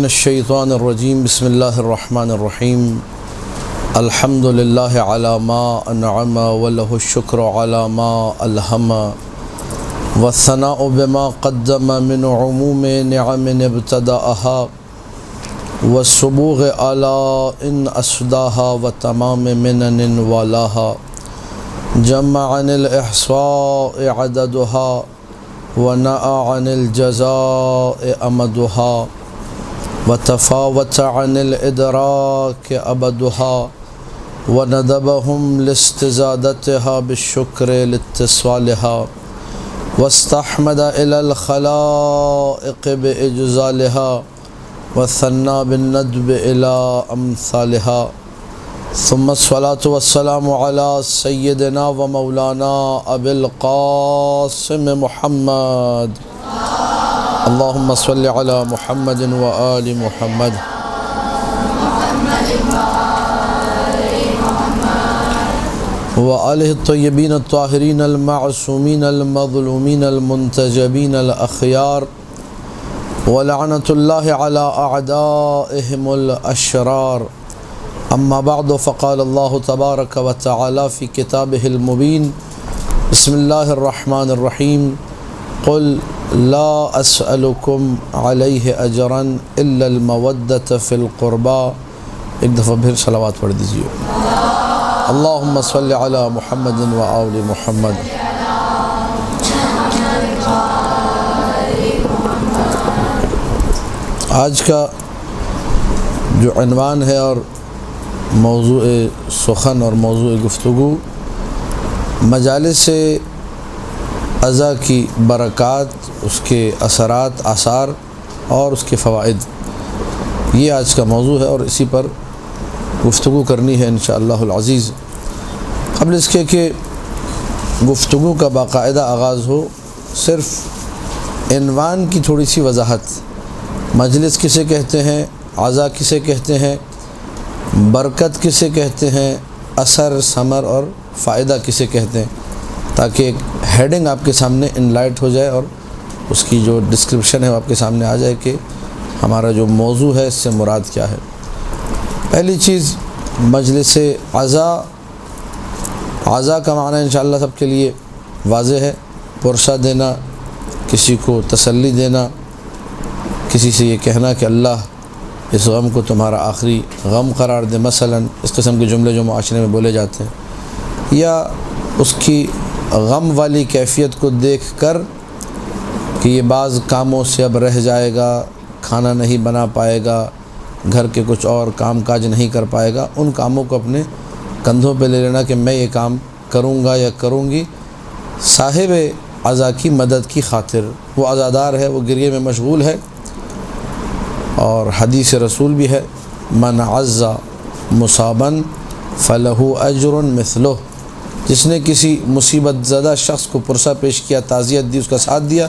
الشیطان الرجیم بسم اللہ الرحمن الرحیم الحمد للہ علی ما انعم وله الشکر علی ما الہم والثناء بما قدم من عموم نعم ابتداءها والسبوغ علی ان اسداها وتمام منن والاها جمع عن الإحصاء عددها ونأى عن الجزاء أمدها وتفاوت عن الإدراك أبدها وندبهم لاستزادتها بالشكر لاتصالها واستحمد إلى الخلائق بإجزالها وثنى بالندب إلى أمثالها ثم الصلاة والسلام على سيدنا ومولانا أبي القاسم محمد اللهم صل على محمد وآل محمد وآله الطيبين الطاهرين المعصومين المظلومين المنتجبين الأخيار ولعنة الله على أعدائهم الأشرار أما بعد فقال الله تبارك وتعالى في كتابه المبين بسم الله الرحمن الرحيم قل لا أسألكم عليه أجرا إلا المودة في القربى ایک دفعہ پھر صلوات پڑھ دیجیے اللهم صل على محمد وآل محمد آج کا جو عنوان ہے اور موضوع سخن اور موضوع گفتگو مجالس عزا کی برکات، اس کے اثرات، آثار اور اس کے فوائد، یہ آج کا موضوع ہے اور اسی پر گفتگو کرنی ہے انشاءاللہ العزیز۔ قبل اس کے کہ گفتگو کا باقاعدہ آغاز ہو، صرف عنوان کی تھوڑی سی وضاحت، مجلس کسے کہتے ہیں، عزا کسے کہتے ہیں، برکت کسے کہتے ہیں، اثر، ثمر اور فائدہ کسے کہتے ہیں، تاکہ ایک ہیڈنگ آپ کے سامنے انلائٹ ہو جائے اور اس کی جو ڈسکرپشن ہے وہ آپ کے سامنے آ جائے کہ ہمارا جو موضوع ہے اس سے مراد کیا ہے۔ پہلی چیز مجلس عزا کا معنی انشاءاللہ سب کے لیے واضح ہے، پرسہ دینا، کسی کو تسلی دینا، کسی سے یہ کہنا کہ اللہ اس غم کو تمہارا آخری غم قرار دے، مثلا اس قسم کے جملے جو معاشرے میں بولے جاتے ہیں، یا اس کی غم والی کیفیت کو دیکھ کر کہ یہ بعض کاموں سے اب رہ جائے گا، کھانا نہیں بنا پائے گا، گھر کے کچھ اور کام کاج نہیں کر پائے گا، ان کاموں کو اپنے کندھوں پہ لے لینا کہ میں یہ کام کروں گا یا کروں گی، صاحب عزا کی مدد کی خاطر۔ وہ عزادار ہے، وہ گریے میں مشغول ہے، اور حدیث رسول بھی ہے من عزا مصابا فلہ اجر مثلہ، جس نے کسی مصیبت زدہ شخص کو پرسہ پیش کیا، تعزیت دی، اس کا ساتھ دیا،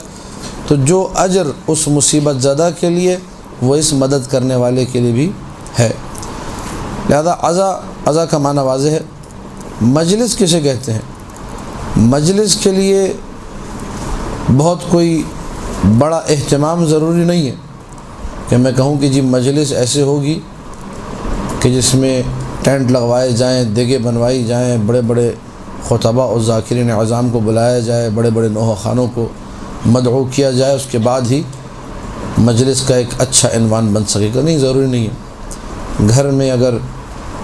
تو جو اجر اس مصیبت زدہ کے لیے وہ اس مدد کرنے والے کے لیے بھی ہے۔ لہذا عزا کا معنی واضح ہے۔ مجلس کسے کہتے ہیں؟ مجلس کے لیے بہت کوئی بڑا اہتمام ضروری نہیں ہے کہ میں کہوں کہ جی مجلس ایسے ہوگی کہ جس میں ٹینٹ لگوائے جائیں، دیگیں بنوائی جائیں، بڑے بڑے خطباء اور ذاکرین اعظام کو بلایا جائے، بڑے بڑے نوحہ خانوں کو مدعو کیا جائے، اس کے بعد ہی مجلس کا ایک اچھا عنوان بن سکے گا۔ نہیں، ضروری نہیں ہے۔ گھر میں اگر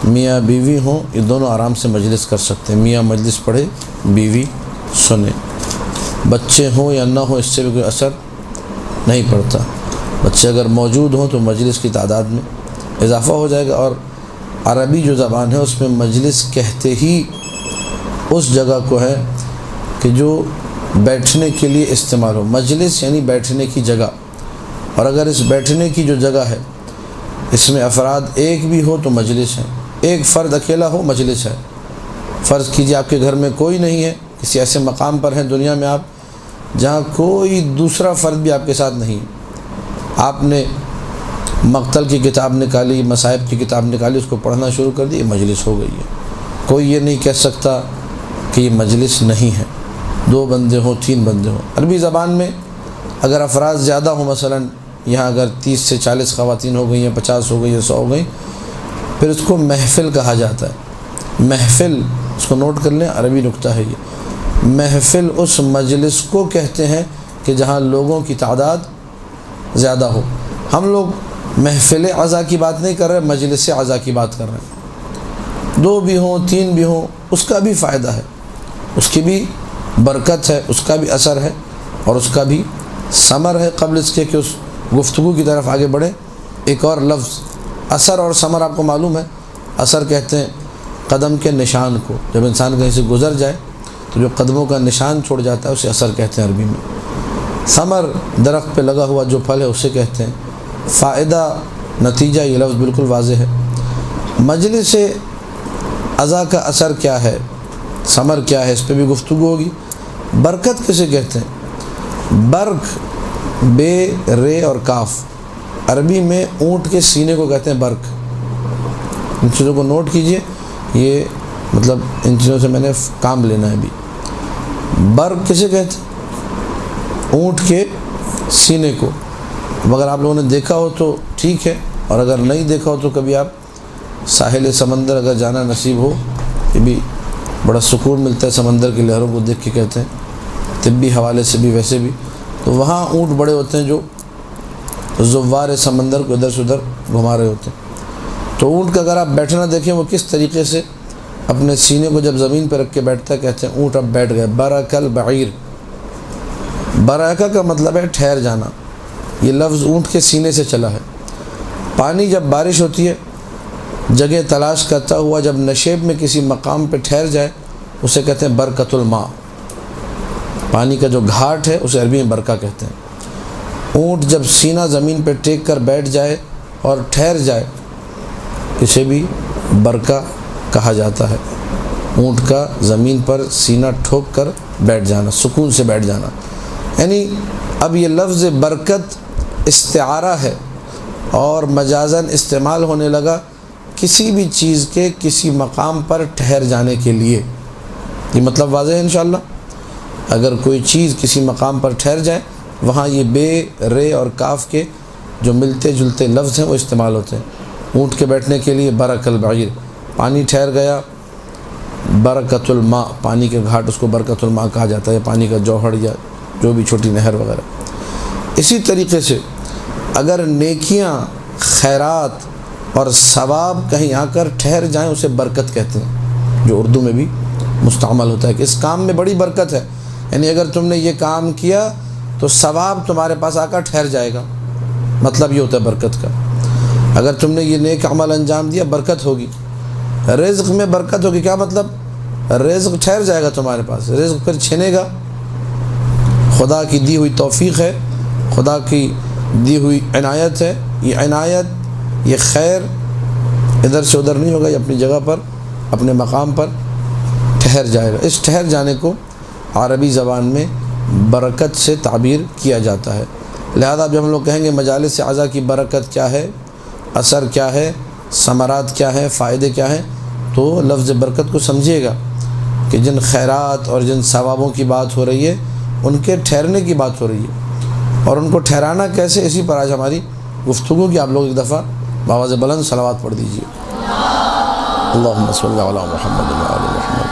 میاں بیوی ہوں، یہ دونوں آرام سے مجلس کر سکتے ہیں، میاں مجلس پڑھے، بیوی سنے، بچے ہوں یا نہ ہوں اس سے بھی کوئی اثر نہیں پڑتا۔ بچے اگر موجود ہوں تو مجلس کی تعداد میں اضافہ ہو جائے گا، اور عربی جو زبان ہے اس میں مجلس کہتے ہی اس جگہ کو ہے کہ جو بیٹھنے کے لیے استعمال ہو۔ مجلس یعنی بیٹھنے کی جگہ، اور اگر اس بیٹھنے کی جو جگہ ہے اس میں افراد ایک بھی ہو تو مجلس ہے، ایک فرد اکیلا ہو مجلس ہے۔ فرض کیجیے آپ کے گھر میں کوئی نہیں ہے، کسی ایسے مقام پر ہیں دنیا میں آپ جہاں کوئی دوسرا فرد بھی آپ کے ساتھ نہیں ہے، آپ نے مقتل کی کتاب نکالی، مصائب کی کتاب نکالی، اس کو پڑھنا شروع کر دی، یہ مجلس ہو گئی ہے۔ کوئی یہ نہیں کہہ سکتا کہ یہ مجلس نہیں ہے، 2 بندے ہوں 3 بندے ہوں۔ عربی زبان میں اگر افراد زیادہ ہوں، مثلا یہاں اگر 30 سے 40 خواتین ہو گئی ہیں، 50 ہو گئی ہیں، 100 ہو گئی، پھر اس کو محفل کہا جاتا ہے۔ محفل، اس کو نوٹ کر لیں، عربی نکتہ ہے یہ۔ محفل اس مجلس کو کہتے ہیں کہ جہاں لوگوں کی تعداد زیادہ ہو۔ ہم لوگ محفل عزا کی بات نہیں کر رہے، مجلس عزا کی بات کر رہے ہیں۔ 2 بھی ہوں، 3 بھی ہوں، اس کا بھی فائدہ ہے، اس کی بھی برکت ہے، اس کا بھی اثر ہے، اور اس کا بھی ثمر ہے۔ قبل اس کے کہ اس گفتگو کی طرف آگے بڑھے، ایک اور لفظ اثر اور ثمر آپ کو معلوم ہے۔ اثر کہتے ہیں قدم کے نشان کو، جب انسان کہیں سے گزر جائے تو جو قدموں کا نشان چھوڑ جاتا ہے اسے اثر کہتے ہیں عربی میں۔ ثمر درخت پہ لگا ہوا جو پھل ہے اسے کہتے ہیں۔ فائدہ، نتیجہ، یہ لفظ بالکل واضح ہے۔ مجلس عزا کا اثر کیا ہے، ثمر کیا ہے، اس پہ بھی گفتگو ہوگی۔ برکت کسے کہتے ہیں؟ برک، بے، رے اور کاف، عربی میں اونٹ کے سینے کو کہتے ہیں برک۔ ان چیزوں کو نوٹ کیجئے، یہ مطلب ان چیزوں سے میں نے کام لینا ہے ابھی۔ برک کسے کہتے ہیں؟ اونٹ کے سینے کو۔ اگر آپ لوگوں نے دیکھا ہو تو ٹھیک ہے، اور اگر نہیں دیکھا ہو تو کبھی آپ ساحل سمندر اگر جانا نصیب ہو، یہ بھی بڑا سکون ملتا ہے سمندر کی لہروں کو دیکھ کے، کہتے ہیں طبی حوالے سے بھی ویسے بھی۔ تو وہاں اونٹ بڑے ہوتے ہیں جو زوار سمندر کو ادھر سے ادھر گھما رہے ہوتے ہیں۔ تو اونٹ کا اگر آپ بیٹھنا دیکھیں وہ کس طریقے سے اپنے سینے کو جب زمین پہ رکھ کے بیٹھتا ہے، کہتے ہیں اونٹ اب بیٹھ گئے۔ برک البعیر، برکہ کا مطلب ہے ٹھہر جانا، یہ لفظ اونٹ کے سینے سے چلا ہے۔ پانی جب بارش ہوتی ہے، جگہ تلاش کرتا ہوا جب نشیب میں کسی مقام پہ ٹھہر جائے، اسے کہتے ہیں برکت الماء۔ پانی کا جو گھاٹ ہے اسے عربی میں برکہ کہتے ہیں۔ اونٹ جب سینہ زمین پہ ٹیک کر بیٹھ جائے اور ٹھہر جائے، اسے بھی برکہ کہا جاتا ہے۔ اونٹ کا زمین پر سینہ ٹھوک کر بیٹھ جانا، سکون سے بیٹھ جانا، یعنی اب یہ لفظ برکت استعارہ ہے اور مجازاً استعمال ہونے لگا کسی بھی چیز کے کسی مقام پر ٹھہر جانے کے لیے۔ یہ مطلب واضح ہے انشاءاللہ۔ اگر کوئی چیز کسی مقام پر ٹھہر جائے، وہاں یہ بے، رے اور کاف کے جو ملتے جلتے لفظ ہیں وہ استعمال ہوتے ہیں۔ اونٹ کے بیٹھنے کے لیے برک البعیر، پانی ٹھہر گیا، برکت الماء، پانی کے گھاٹ اس کو برکت الماء کہا جاتا ہے، پانی کا جوہر یا جو بھی چھوٹی نہر وغیرہ۔ اسی طریقے سے اگر نیکیاں، خیرات اور ثواب کہیں آ کر ٹھہر جائیں اسے برکت کہتے ہیں، جو اردو میں بھی مستعمل ہوتا ہے کہ اس کام میں بڑی برکت ہے، یعنی اگر تم نے یہ کام کیا تو ثواب تمہارے پاس آ کر ٹھہر جائے گا، مطلب یہ ہوتا ہے برکت کا۔ اگر تم نے یہ نیک عمل انجام دیا برکت ہوگی۔ رزق میں برکت ہوگی، کیا مطلب؟ رزق ٹھہر جائے گا تمہارے پاس، رزق پھر چھنے گا۔ خدا کی دی ہوئی توفیق ہے، خدا کی دی ہوئی عنایت ہے، یہ عنایت، یہ خیر ادھر سے ادھر نہیں ہوگا، یہ اپنی جگہ پر، اپنے مقام پر ٹھہر جائے گا۔ اس ٹھہر جانے کو عربی زبان میں برکت سے تعبیر کیا جاتا ہے۔ لہذا جب ہم لوگ کہیں گے مجالس عزا کی برکت کیا ہے، اثر کیا ہے، ثمرات کیا ہیں، فائدے کیا ہیں، تو لفظ برکت کو سمجھیے گا کہ جن خیرات اور جن ثوابوں کی بات ہو رہی ہے ان کے ٹھہرنے کی بات ہو رہی ہے، اور ان کو ٹھہرانا کیسے، اسی پر آج ہماری گفتگو کی۔ آپ لوگ ایک دفعہ بآواز بلند صلوات پڑھ دیجیے۔ اللہم صلی علی محمد و آل محمد۔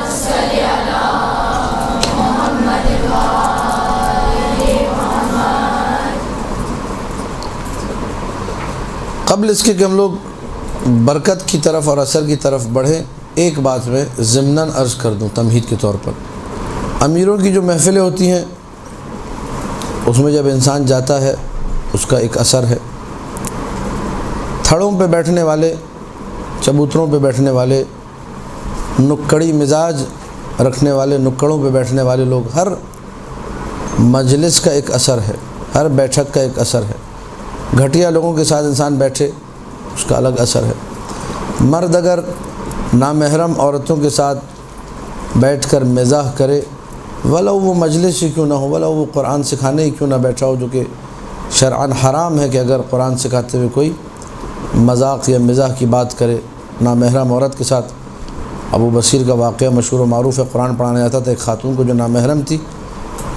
قبل اس کے کہ ہم لوگ برکت کی طرف اور اثر کی طرف بڑھیں، ایک بات میں ضمناً عرض کر دوں تمہید کے طور پر۔ امیروں کی جو محفلیں ہوتی ہیں اس میں جب انسان جاتا ہے اس کا ایک اثر ہے۔ تھڑوں پہ بیٹھنے والے، چبوتروں پہ بیٹھنے والے، نکڑی مزاج رکھنے والے، نکڑوں پہ بیٹھنے والے لوگ، ہر مجلس کا ایک اثر ہے، ہر بیٹھک کا ایک اثر ہے۔ گھٹیا لوگوں کے ساتھ انسان بیٹھے اس کا الگ اثر ہے۔ مرد اگر نامحرم عورتوں کے ساتھ بیٹھ کر مزاح کرے، ولو وہ مجلس ہی کیوں نہ ہو، ولو وہ قرآن سکھانے ہی کیوں نہ بیٹھا ہو، جو کہ شرعاً حرام ہے کہ اگر قرآن سکھاتے ہوئے کوئی مذاق یا مزاح کی بات کرے نامحرم عورت کے ساتھ۔ ابو بصیر کا واقعہ مشہور و معروف ہے، قرآن پڑھانے جاتا تھا، ایک خاتون کو جو نامحرم تھی،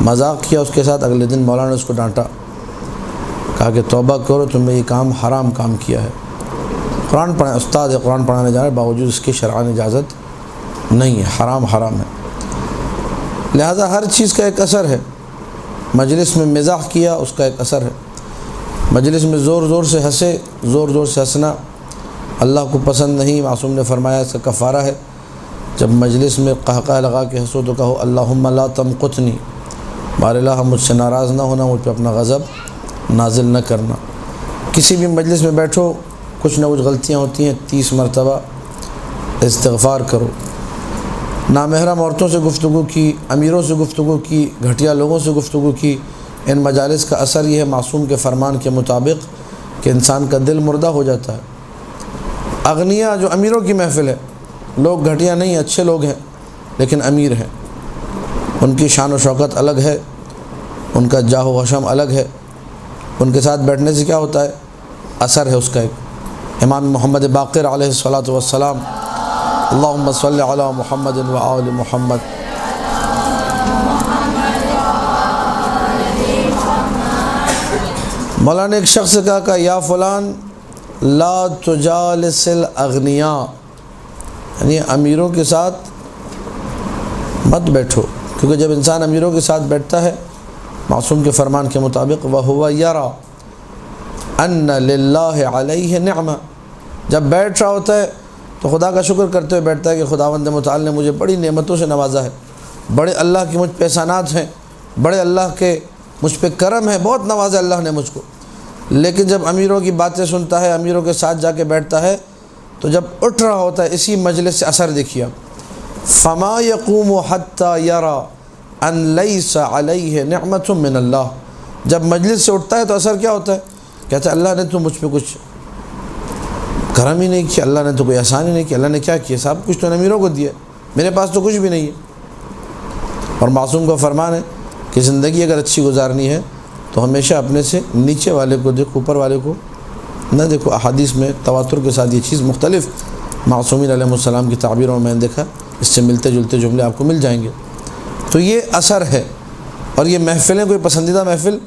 مذاق کیا اس کے ساتھ، اگلے دن مولانا نے اس کو ڈانٹا، کہا کہا کہ توبہ کرو، تم نے یہ کام حرام کام کیا ہے۔ قرآن پڑھیں، استاد ہے، قرآن پڑھانے جا رہے ہیں، باوجود اس کی شرعاً اجازت نہیں ہے، حرام ہے۔ لہذا ہر چیز کا ایک اثر ہے۔ مجلس میں مزاح کیا، اس کا ایک اثر ہے۔ مجلس میں زور سے ہنسے، زور سے ہنسنا اللہ کو پسند نہیں۔ معصوم نے فرمایا اس کا کفارہ ہے، جب مجلس میں قہقہ لگا کے ہنسو تو کہو اللہم لا تمقتنی، بار اللہ مجھ سے ناراض نہ ہونا، مجھ پہ اپنا غضب نازل نہ کرنا۔ کسی بھی مجلس میں بیٹھو، کچھ نہ کچھ غلطیاں ہوتی ہیں، 30 مرتبہ استغفار کرو۔ نامحرم عورتوں سے گفتگو کی، امیروں سے گفتگو کی، گھٹیا لوگوں سے گفتگو کی، ان مجالس کا اثر یہ ہے معصوم کے فرمان کے مطابق کہ انسان کا دل مردہ ہو جاتا ہے۔ اغنیا جو امیروں کی محفل ہے، لوگ گھٹیا نہیں، اچھے لوگ ہیں لیکن امیر ہیں، ان کی شان و شوکت الگ ہے، ان کا جاہ و حشم الگ ہے، ان کے ساتھ بیٹھنے سے کیا ہوتا ہے؟ اثر ہے اس کا ایک۔ امام محمد باقر علیہ الصلاۃ والسلام، اللہم صلی علی محمد و آل محمد۔ مولانا نے ایک شخص سے کہا کہ یا فلان لا تجالس الاغنیاء، یعنی امیروں کے ساتھ مت بیٹھو، کیونکہ جب انسان امیروں کے ساتھ بیٹھتا ہے معصوم کے فرمان کے مطابق وَهُوَ يَرَى أَنَّ لِلَّهِ عَلَيْهِ نِعْمَةً، جب بیٹھ رہا ہوتا ہے تو خدا کا شکر کرتے ہوئے بیٹھتا ہے کہ خداوند متعال نے مجھے بڑی نعمتوں سے نوازا ہے، بڑے اللہ کے مجھ پہ احسانات ہیں، بڑے اللہ کے مجھ پہ کرم ہے، بہت نوازا اللہ نے مجھ کو۔ لیکن جب امیروں کی باتیں سنتا ہے، امیروں کے ساتھ جا کے بیٹھتا ہے، تو جب اٹھ رہا ہوتا ہے اسی مجلس سے اثر دیکھیے آپ، فَمَا يَقُومُ حَتَّى يَرَى أَن لَيْسَ عَلَيْهِ نِعْمَةٌ مِّنَ اللَّهِ، جب مجلس سے اٹھتا ہے تو اثر کیا ہوتا ہے؟ کہتا ہے اللہ نے تو مجھ پہ کچھ کرم ہی نہیں کیا، اللہ نے تو کوئی احسان ہی نہیں کیا، اللہ نے کیا کیا؟ سب کچھ تو امیروں کو دیا، میرے پاس تو کچھ بھی نہیں ہے۔ اور معصوم کا فرمان ہے کہ زندگی اگر اچھی گزارنی ہے تو ہمیشہ اپنے سے نیچے والے کو دیکھو، اوپر والے کو نہ دیکھو۔ احادیث میں تواتر کے ساتھ یہ چیز مختلف معصومین علیہ السلام کی تعبیروں میں نے دیکھا، اس سے ملتے جلتے جملے آپ کو مل جائیں گے۔ تو یہ اثر ہے، اور یہ محفلیں کوئی پسندیدہ محفل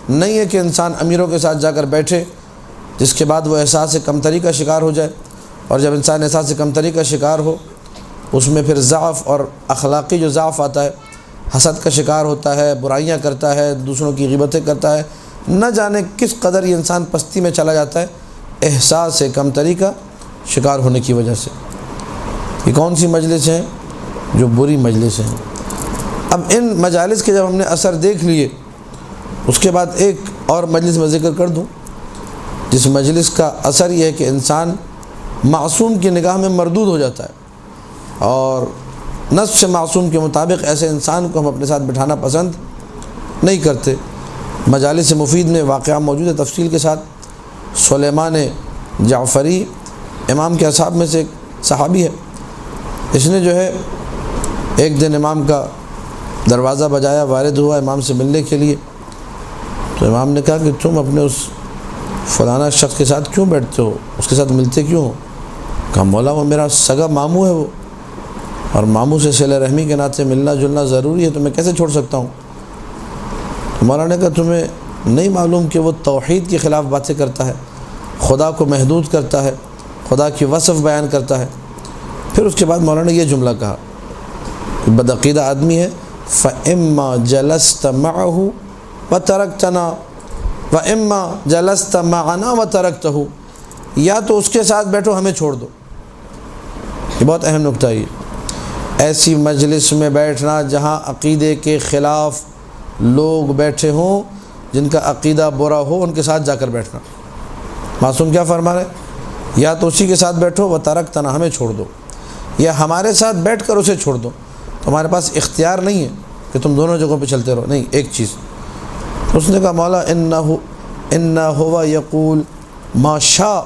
نہیں ہے کہ انسان امیروں کے ساتھ جا کر بیٹھے، جس کے بعد وہ احساس کمتری کا شکار ہو جائے، اور جب انسان احساس کمتری کا شکار ہو اس میں پھر ضعف اور اخلاقی جو ضعف آتا ہے، حسد کا شکار ہوتا ہے، برائیاں کرتا ہے، دوسروں کی غیبتیں کرتا ہے، نہ جانے کس قدر یہ انسان پستی میں چلا جاتا ہے احساس کمتری کا شکار ہونے کی وجہ سے۔ یہ کون سی مجلس ہیں؟ جو بری مجلس ہیں۔ اب ان مجالس کے جب ہم نے اثر دیکھ لیے، اس کے بعد ایک اور مجلس میں ذکر کر دوں، جس مجلس کا اثر یہ ہے کہ انسان معصوم کی نگاہ میں مردود ہو جاتا ہے، اور نص معصوم کے مطابق ایسے انسان کو ہم اپنے ساتھ بٹھانا پسند نہیں کرتے۔ مجالس مفید میں واقعہ موجود ہے تفصیل کے ساتھ۔ سلیمان جعفری امام کے اصحاب میں سے ایک صحابی ہے، اس نے جو ہے ایک دن امام کا دروازہ بجایا، وارد ہوا امام سے ملنے کے لیے، تو امام نے کہا کہ تم اپنے اس فلانا شخص کے ساتھ کیوں بیٹھتے ہو، اس کے ساتھ ملتے کیوں ہو؟ کہا مولا وہ میرا سگا ماموں ہے، وہ اور ماموں سے صلہ رحمی کے ناطے ملنا جلنا ضروری ہے، تو میں کیسے چھوڑ سکتا ہوں؟ تو مولانا نے کہا تمہیں نہیں معلوم کہ وہ توحید کے خلاف باتیں کرتا ہے، خدا کو محدود کرتا ہے، خدا کی وصف بیان کرتا ہے۔ پھر اس کے بعد مولانا نے یہ جملہ کہا کہ بدعقیدہ آدمی ہے، فَإِمَّا جَلَسْتَ مَعَهُ وَتَرَكْتَنَا وَإِمَّا جَلَسْتَ مَعَنَا وَتَرَكْتَهُ، یا تو اس کے ساتھ بیٹھو ہمیں چھوڑ دو۔ یہ بہت اہم نکتہ ہے۔ ایسی مجلس میں بیٹھنا جہاں عقیدے کے خلاف لوگ بیٹھے ہوں، جن کا عقیدہ برا ہو، ان کے ساتھ جا کر بیٹھنا۔ معصوم کیا فرما رہے ہیں؟ یا تو اسی کے ساتھ بیٹھو وَتَرَكْتَنَا، ہمیں چھوڑ دو، یا ہمارے ساتھ بیٹھ کر اسے چھوڑ دو۔ تمہارے پاس اختیار نہیں ہے کہ تم دونوں جگہوں پہ چلتے رہو، نہیں، ایک چیز۔ اس نے کہا مولا اِنَّا هُوَ يَقُولُ مَا شَاءَ،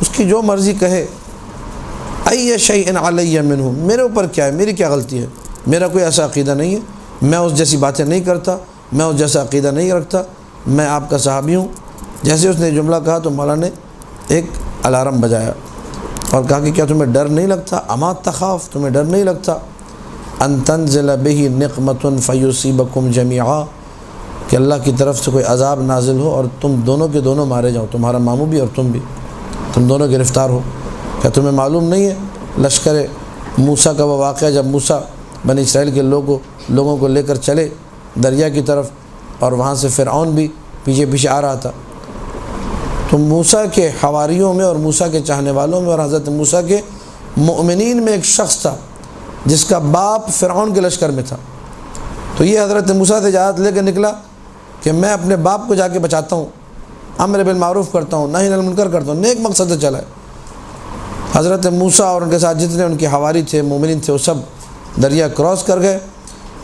اس کی جو مرضی کہے، اَيَّ شَيْءٍ عَلَيَّ مِنْهُ، میرے اوپر کیا ہے، میری کیا غلطی ہے، میرا کوئی ایسا عقیدہ نہیں ہے، میں اس جیسی باتیں نہیں کرتا، میں اس جیسا عقیدہ نہیں رکھتا، میں آپ کا صحابی ہوں۔ جیسے اس نے جملہ کہا تو مولا نے ایک الارم بجایا اور کہا کہ کیا تمہیں ڈر نہیں لگتا، اما تخاف، تمہیں ڈر نہیں لگتا، ان تنزل به نقمۃ فیصیبکم جمیعا، کہ اللہ کی طرف سے کوئی عذاب نازل ہو اور تم دونوں کے دونوں مارے جاؤ، تمہارا ماموں بھی اور تم بھی، تم دونوں گرفتار ہو۔ کیا تمہیں معلوم نہیں ہے لشکر موسیٰ کا وہ واقعہ جب موسیٰ بنی اسرائیل کے لوگوں کو لے کر چلے دریا کی طرف اور وہاں سے فرعون بھی پیچھے پیچھے آ رہا تھا، تو موسیٰ کے حواریوں میں اور موسیٰ کے چاہنے والوں میں اور حضرت موسیٰ کے مؤمنین میں ایک شخص تھا جس کا باپ فرعون کے لشکر میں تھا۔ تو یہ حضرت موسیٰ سے اجازت لے کے نکلا کہ میں اپنے باپ کو جا کے بچاتا ہوں، امر بالمعروف کرتا ہوں، نہی عن المنکر کرتا ہوں، نیک مقصد سے چلا ہے۔ حضرت موسیٰ اور ان کے ساتھ جتنے ان کے حواری تھے، مومنین تھے، وہ سب دریا کراس کر گئے۔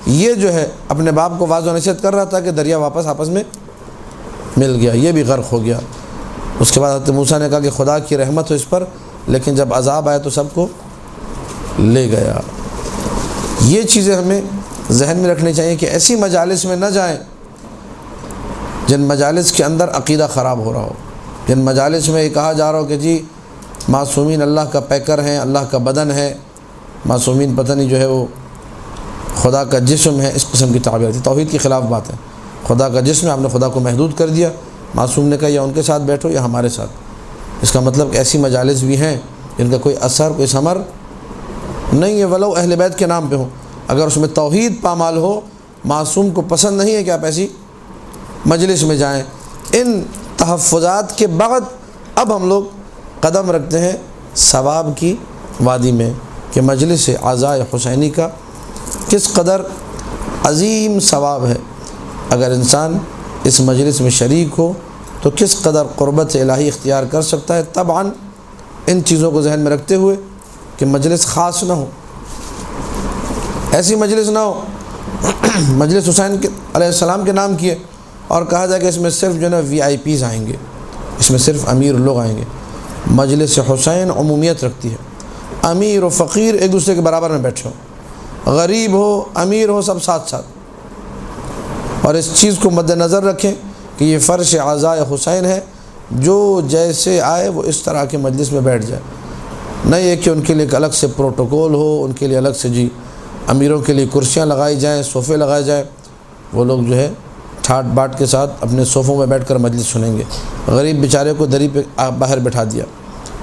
یہ جو ہے اپنے باپ کو واضح نصیحت کر رہا تھا کہ دریا واپس آپس میں مل گیا، یہ بھی غرق ہو گیا۔ اس کے بعد حضرت موسیٰ نے کہا کہ خدا کی رحمت ہو اس پر، لیکن جب عذاب آیا تو سب کو لے گیا۔ یہ چیزیں ہمیں ذہن میں رکھنی چاہیے کہ ایسی مجالس میں نہ جائیں جن مجالس کے اندر عقیدہ خراب ہو رہا ہو، جن مجالس میں یہ کہا جا رہا ہو کہ جی معصومین اللہ کا پیکر ہیں، اللہ کا بدن ہے، معصومین پتہ نہیں جو ہے وہ خدا کا جسم ہے، اس قسم کی تعبیر تھی، توحید کے خلاف بات ہے۔ خدا کا جسم ہے، آپ نے خدا کو محدود کر دیا۔ معصوم نے کہا یا ان کے ساتھ بیٹھو یا ہمارے ساتھ۔ اس کا مطلب کہ ایسی مجالس بھی ہیں جن کا کوئی اثر کوئی ثمر نہیں ہے، ولو اہل بیت کے نام پہ ہوں، اگر اس میں توحید پامال ہو، معصوم کو پسند نہیں ہے کہ آپ ایسی مجلس میں جائیں۔ ان تحفظات کے بعد اب ہم لوگ قدم رکھتے ہیں ثواب کی وادی میں کہ مجلس عزاء حسینی کا کس قدر عظیم ثواب ہے۔ اگر انسان اس مجلس میں شریک ہو تو کس قدر قربت الہی اختیار کر سکتا ہے، طبعاً ان چیزوں کو ذہن میں رکھتے ہوئے کہ مجلس خاص نہ ہو، ایسی مجلس نہ ہو مجلس حسین علیہ السلام کے نام کی ہے اور کہا جائے کہ اس میں صرف جو ہے نا VIPs آئیں گے، اس میں صرف امیر لوگ آئیں گے۔ مجلس حسین عمومیت رکھتی ہے، امیر و فقیر ایک دوسرے کے برابر میں بیٹھے ہو، غریب ہو امیر ہو سب ساتھ ساتھ۔ اور اس چیز کو مد نظر رکھیں کہ یہ فرش عزاء حسین ہے، جو جیسے آئے وہ اس طرح کے مجلس میں بیٹھ جائے، نہیں یہ کہ ان کے لیے ایک الگ سے پروٹوکول ہو، ان کے لیے الگ سے جی امیروں کے لیے کرسیاں لگائی جائیں، صوفے لگائے جائیں، وہ لوگ جو ہے ٹھاٹ باٹ کے ساتھ اپنے صوفوں میں بیٹھ کر مجلس سنیں گے۔ غریب بیچارے کو دری پہ باہر بٹھا دیا،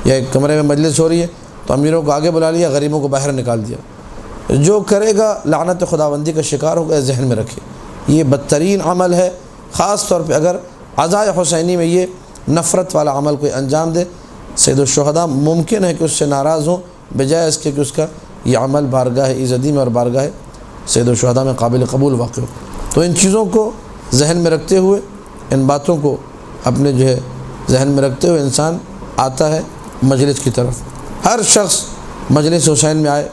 یا ایک کمرے میں مجلس ہو رہی ہے تو امیروں کو آگے بلا لیا، غریبوں کو باہر نکال دیا۔ جو کرے گا لعنت خداوندی کا شکار ہوگا، ذہن میں رکھے یہ بدترین عمل ہے، خاص طور پہ اگر عزاء حسینی میں یہ نفرت والا عمل کوئی انجام دے۔ سید الشہداء ممکن ہے کہ اس سے ناراض ہوں، بجائے اس کے کہ اس کا یہ عمل بارگاہ عزدی میں اور بارگاہ سید الشہداء میں قابل قبول واقع ہو۔ تو ان چیزوں کو ذہن میں رکھتے ہوئے، ان باتوں کو اپنے جو ہے ذہن میں رکھتے ہوئے انسان آتا ہے مجلس کی طرف۔ ہر شخص مجلس حسین میں آئے،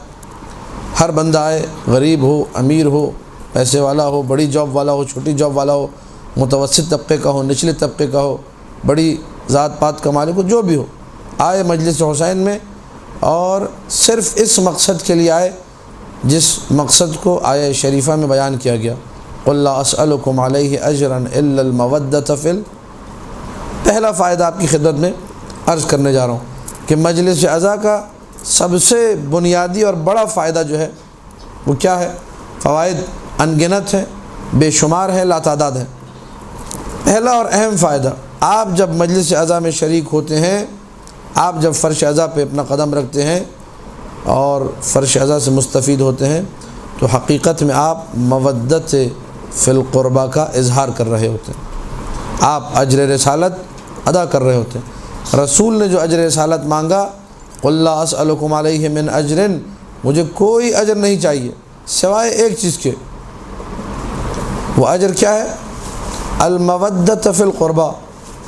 ہر بندہ آئے، غریب ہو امیر ہو، پیسے والا ہو، بڑی جاب والا ہو، چھوٹی جاب والا ہو، متوسط طبقے کا ہو، نچلے طبقے کا ہو، بڑی ذات پات کا مالک ہو، جو بھی ہو، آئے مجلس حسین میں اور صرف اس مقصد کے لیے آئے جس مقصد کو آیہ شریفہ میں بیان کیا گیا، قُلْ لَا أَسْأَلُكُمْ عَلَيْهِ أَجْرًا إِلَّا الْمَوَدَّةَ فِي پہلا فائدہ آپ کی خدمت میں عرض کرنے جا رہا ہوں کہ مجلس عزاء کا سب سے بنیادی اور بڑا فائدہ جو ہے وہ کیا ہے؟ فوائد انگنت ہیں، بے شمار ہیں، لا تعداد ہیں۔ پہلا اور اہم فائدہ، آپ جب مجلس عزاء میں شریک ہوتے ہیں، آپ جب فرش عزاء پہ اپنا قدم رکھتے ہیں اور فرش عزاء سے مستفید ہوتے ہیں تو حقیقت میں آپ مودت فی القربہ کا اظہار کر رہے ہوتے ہیں، آپ اجر رسالت ادا کر رہے ہوتے ہیں۔ رسول نے جو اجر رسالت مانگا، قُلْ لَا أَسْأَلُكُمْ عَلَيْهِ مِنْ أَجْرٍ، مجھے کوئی اجر نہیں چاہیے سوائے ایک چیز کے، وہ اجر کیا ہے؟ المودۃ فی القربہ،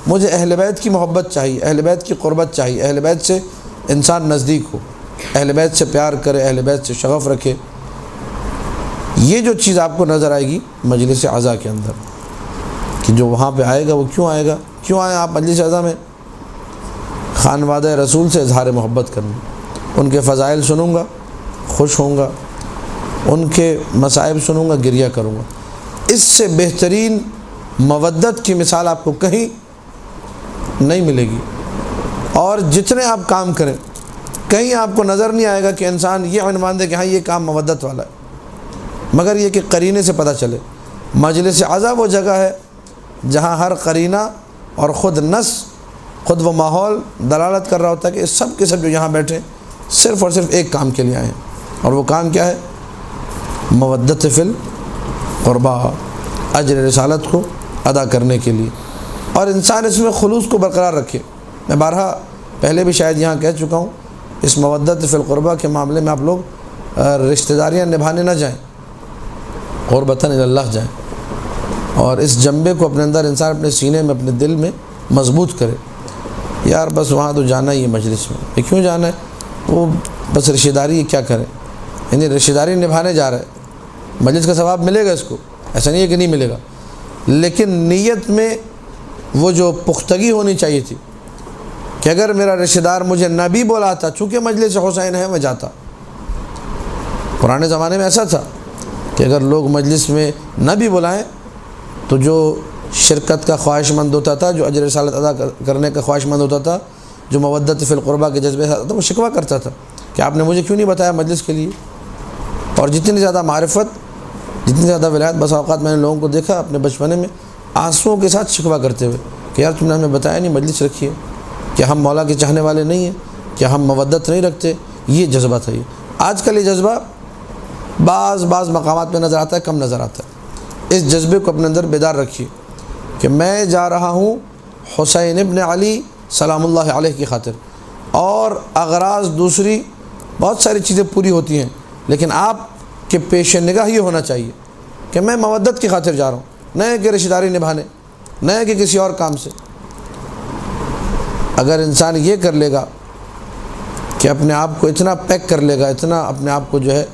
مجھے اہل بیت کی محبت چاہیے، اہل بیت کی قربت چاہیے، اہل بیت سے انسان نزدیک ہو، اہل بیت سے پیار کرے، اہل بیت سے شغف رکھے۔ یہ جو چیز آپ کو نظر آئے گی مجلس عزاء کے اندر کہ جو وہاں پہ آئے گا وہ کیوں آئے گا؟ کیوں آئے آپ مجلس عزاء میں؟ خانوادہ رسول سے اظہار محبت کرنا، ان کے فضائل سنوں گا، خوش ہوں گا، ان کے مصائب سنوں گا، گریہ کروں گا۔ اس سے بہترین مودت کی مثال آپ کو کہیں نہیں ملے گی۔ اور جتنے آپ کام کریں کہیں آپ کو نظر نہیں آئے گا کہ انسان یہ عنوان دے کہ ہاں یہ کام مودت والا ہے، مگر یہ کہ قرینے سے پتہ چلے مجلس عزا وہ جگہ ہے جہاں ہر قرینہ اور خود نص، خود وہ ماحول دلالت کر رہا ہوتا ہے کہ سب کے سب جو یہاں بیٹھے صرف اور صرف ایک کام کے لیے آئے ہیں، اور وہ کام کیا ہے؟ مودت فی القربا، اجر رسالت کو ادا کرنے کے لیے، اور انسان اس میں خلوص کو برقرار رکھے۔ میں بارہا پہلے بھی شاید یہاں کہہ چکا ہوں، اس مودت فی القربا کے معاملے میں آپ لوگ رشتہ داریاں نبھانے نہ جائیں، قربتاً الی اللہ جائیں، اور اس جنبے کو اپنے اندر انسان اپنے سینے میں، اپنے دل میں مضبوط کرے۔ یار بس وہاں تو جانا ہی ہے مجلس میں، یہ کیوں جانا ہے؟ وہ بس رشتہ داری کیا کرے، یعنی رشتہ داری نبھانے جا رہا ہے، مجلس کا ثواب ملے گا اس کو، ایسا نہیں ہے کہ نہیں ملے گا، لیکن نیت میں وہ جو پختگی ہونی چاہیے تھی کہ اگر میرا رشتہ دار مجھے نہ بھی بلاتا، چونکہ مجلس حسین ہے میں جاتا۔ پرانے زمانے میں ایسا تھا کہ اگر لوگ مجلس میں نہ بھی بلائیں تو جو شرکت کا خواہش مند ہوتا تھا، جو اجر رسالت ادا کرنے کا خواہش مند ہوتا تھا، جو مودت فی القربہ کے جذبے سے آتا تھا، وہ شکوہ کرتا تھا کہ آپ نے مجھے کیوں نہیں بتایا مجلس کے لیے۔ اور جتنی زیادہ معرفت، جتنی زیادہ ولایت، بس اوقات میں نے لوگوں کو دیکھا اپنے بچپنے میں آنسوؤں کے ساتھ شکوہ کرتے ہوئے کہ یار تم نے ہمیں بتایا نہیں مجلس رکھی ہے، کیا ہم مولا کے چاہنے والے نہیں ہیں، کیا ہم مودت نہیں رکھتے؟ یہ جذبہ تھا۔ یہ آج کل یہ جذبہ بعض مقامات پہ نظر آتا ہے، کم نظر آتا ہے۔ اس جذبے کو اپنے اندر بیدار رکھیے کہ میں جا رہا ہوں حسین ابن علی سلام اللہ علیہ کی خاطر، اور اغراض دوسری بہت ساری چیزیں پوری ہوتی ہیں، لیکن آپ کے پیش نگاہ یہ ہونا چاہیے کہ میں مودت کی خاطر جا رہا ہوں، نہ کہ رشتہ داری نبھانے، نہ کہ کسی اور کام سے۔ اگر انسان یہ کر لے گا کہ اپنے آپ کو اتنا پیک کر لے گا، اتنا اپنے آپ کو جو ہے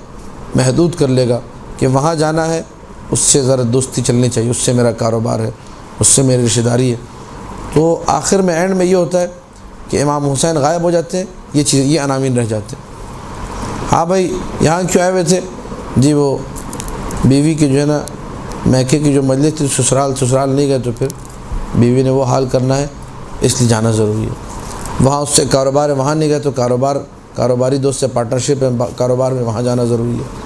محدود کر لے گا کہ وہاں جانا ہے، اس سے ذرا دوستی چلنی چاہیے، اس سے میرا کاروبار ہے، اس سے میری رشتہ داری ہے، تو آخر میں اینڈ میں یہ ہوتا ہے کہ امام حسین غائب ہو جاتے ہیں، یہ عناوین رہ جاتے ہیں۔ ہاں بھائی یہاں کیوں آئے ہوئے تھے؟ جی وہ بیوی کی جو ہے نا میکے کی جو مجلس تھی، سسرال نہیں گئے تو پھر بیوی نے وہ حال کرنا ہے، اس لیے جانا ضروری ہے۔ وہاں اس سے کاروبار ہے، وہاں نہیں گئے تو کاروباری دوست سے پارٹنرشپ ہے، کاروبار میں وہاں جانا ضروری ہے۔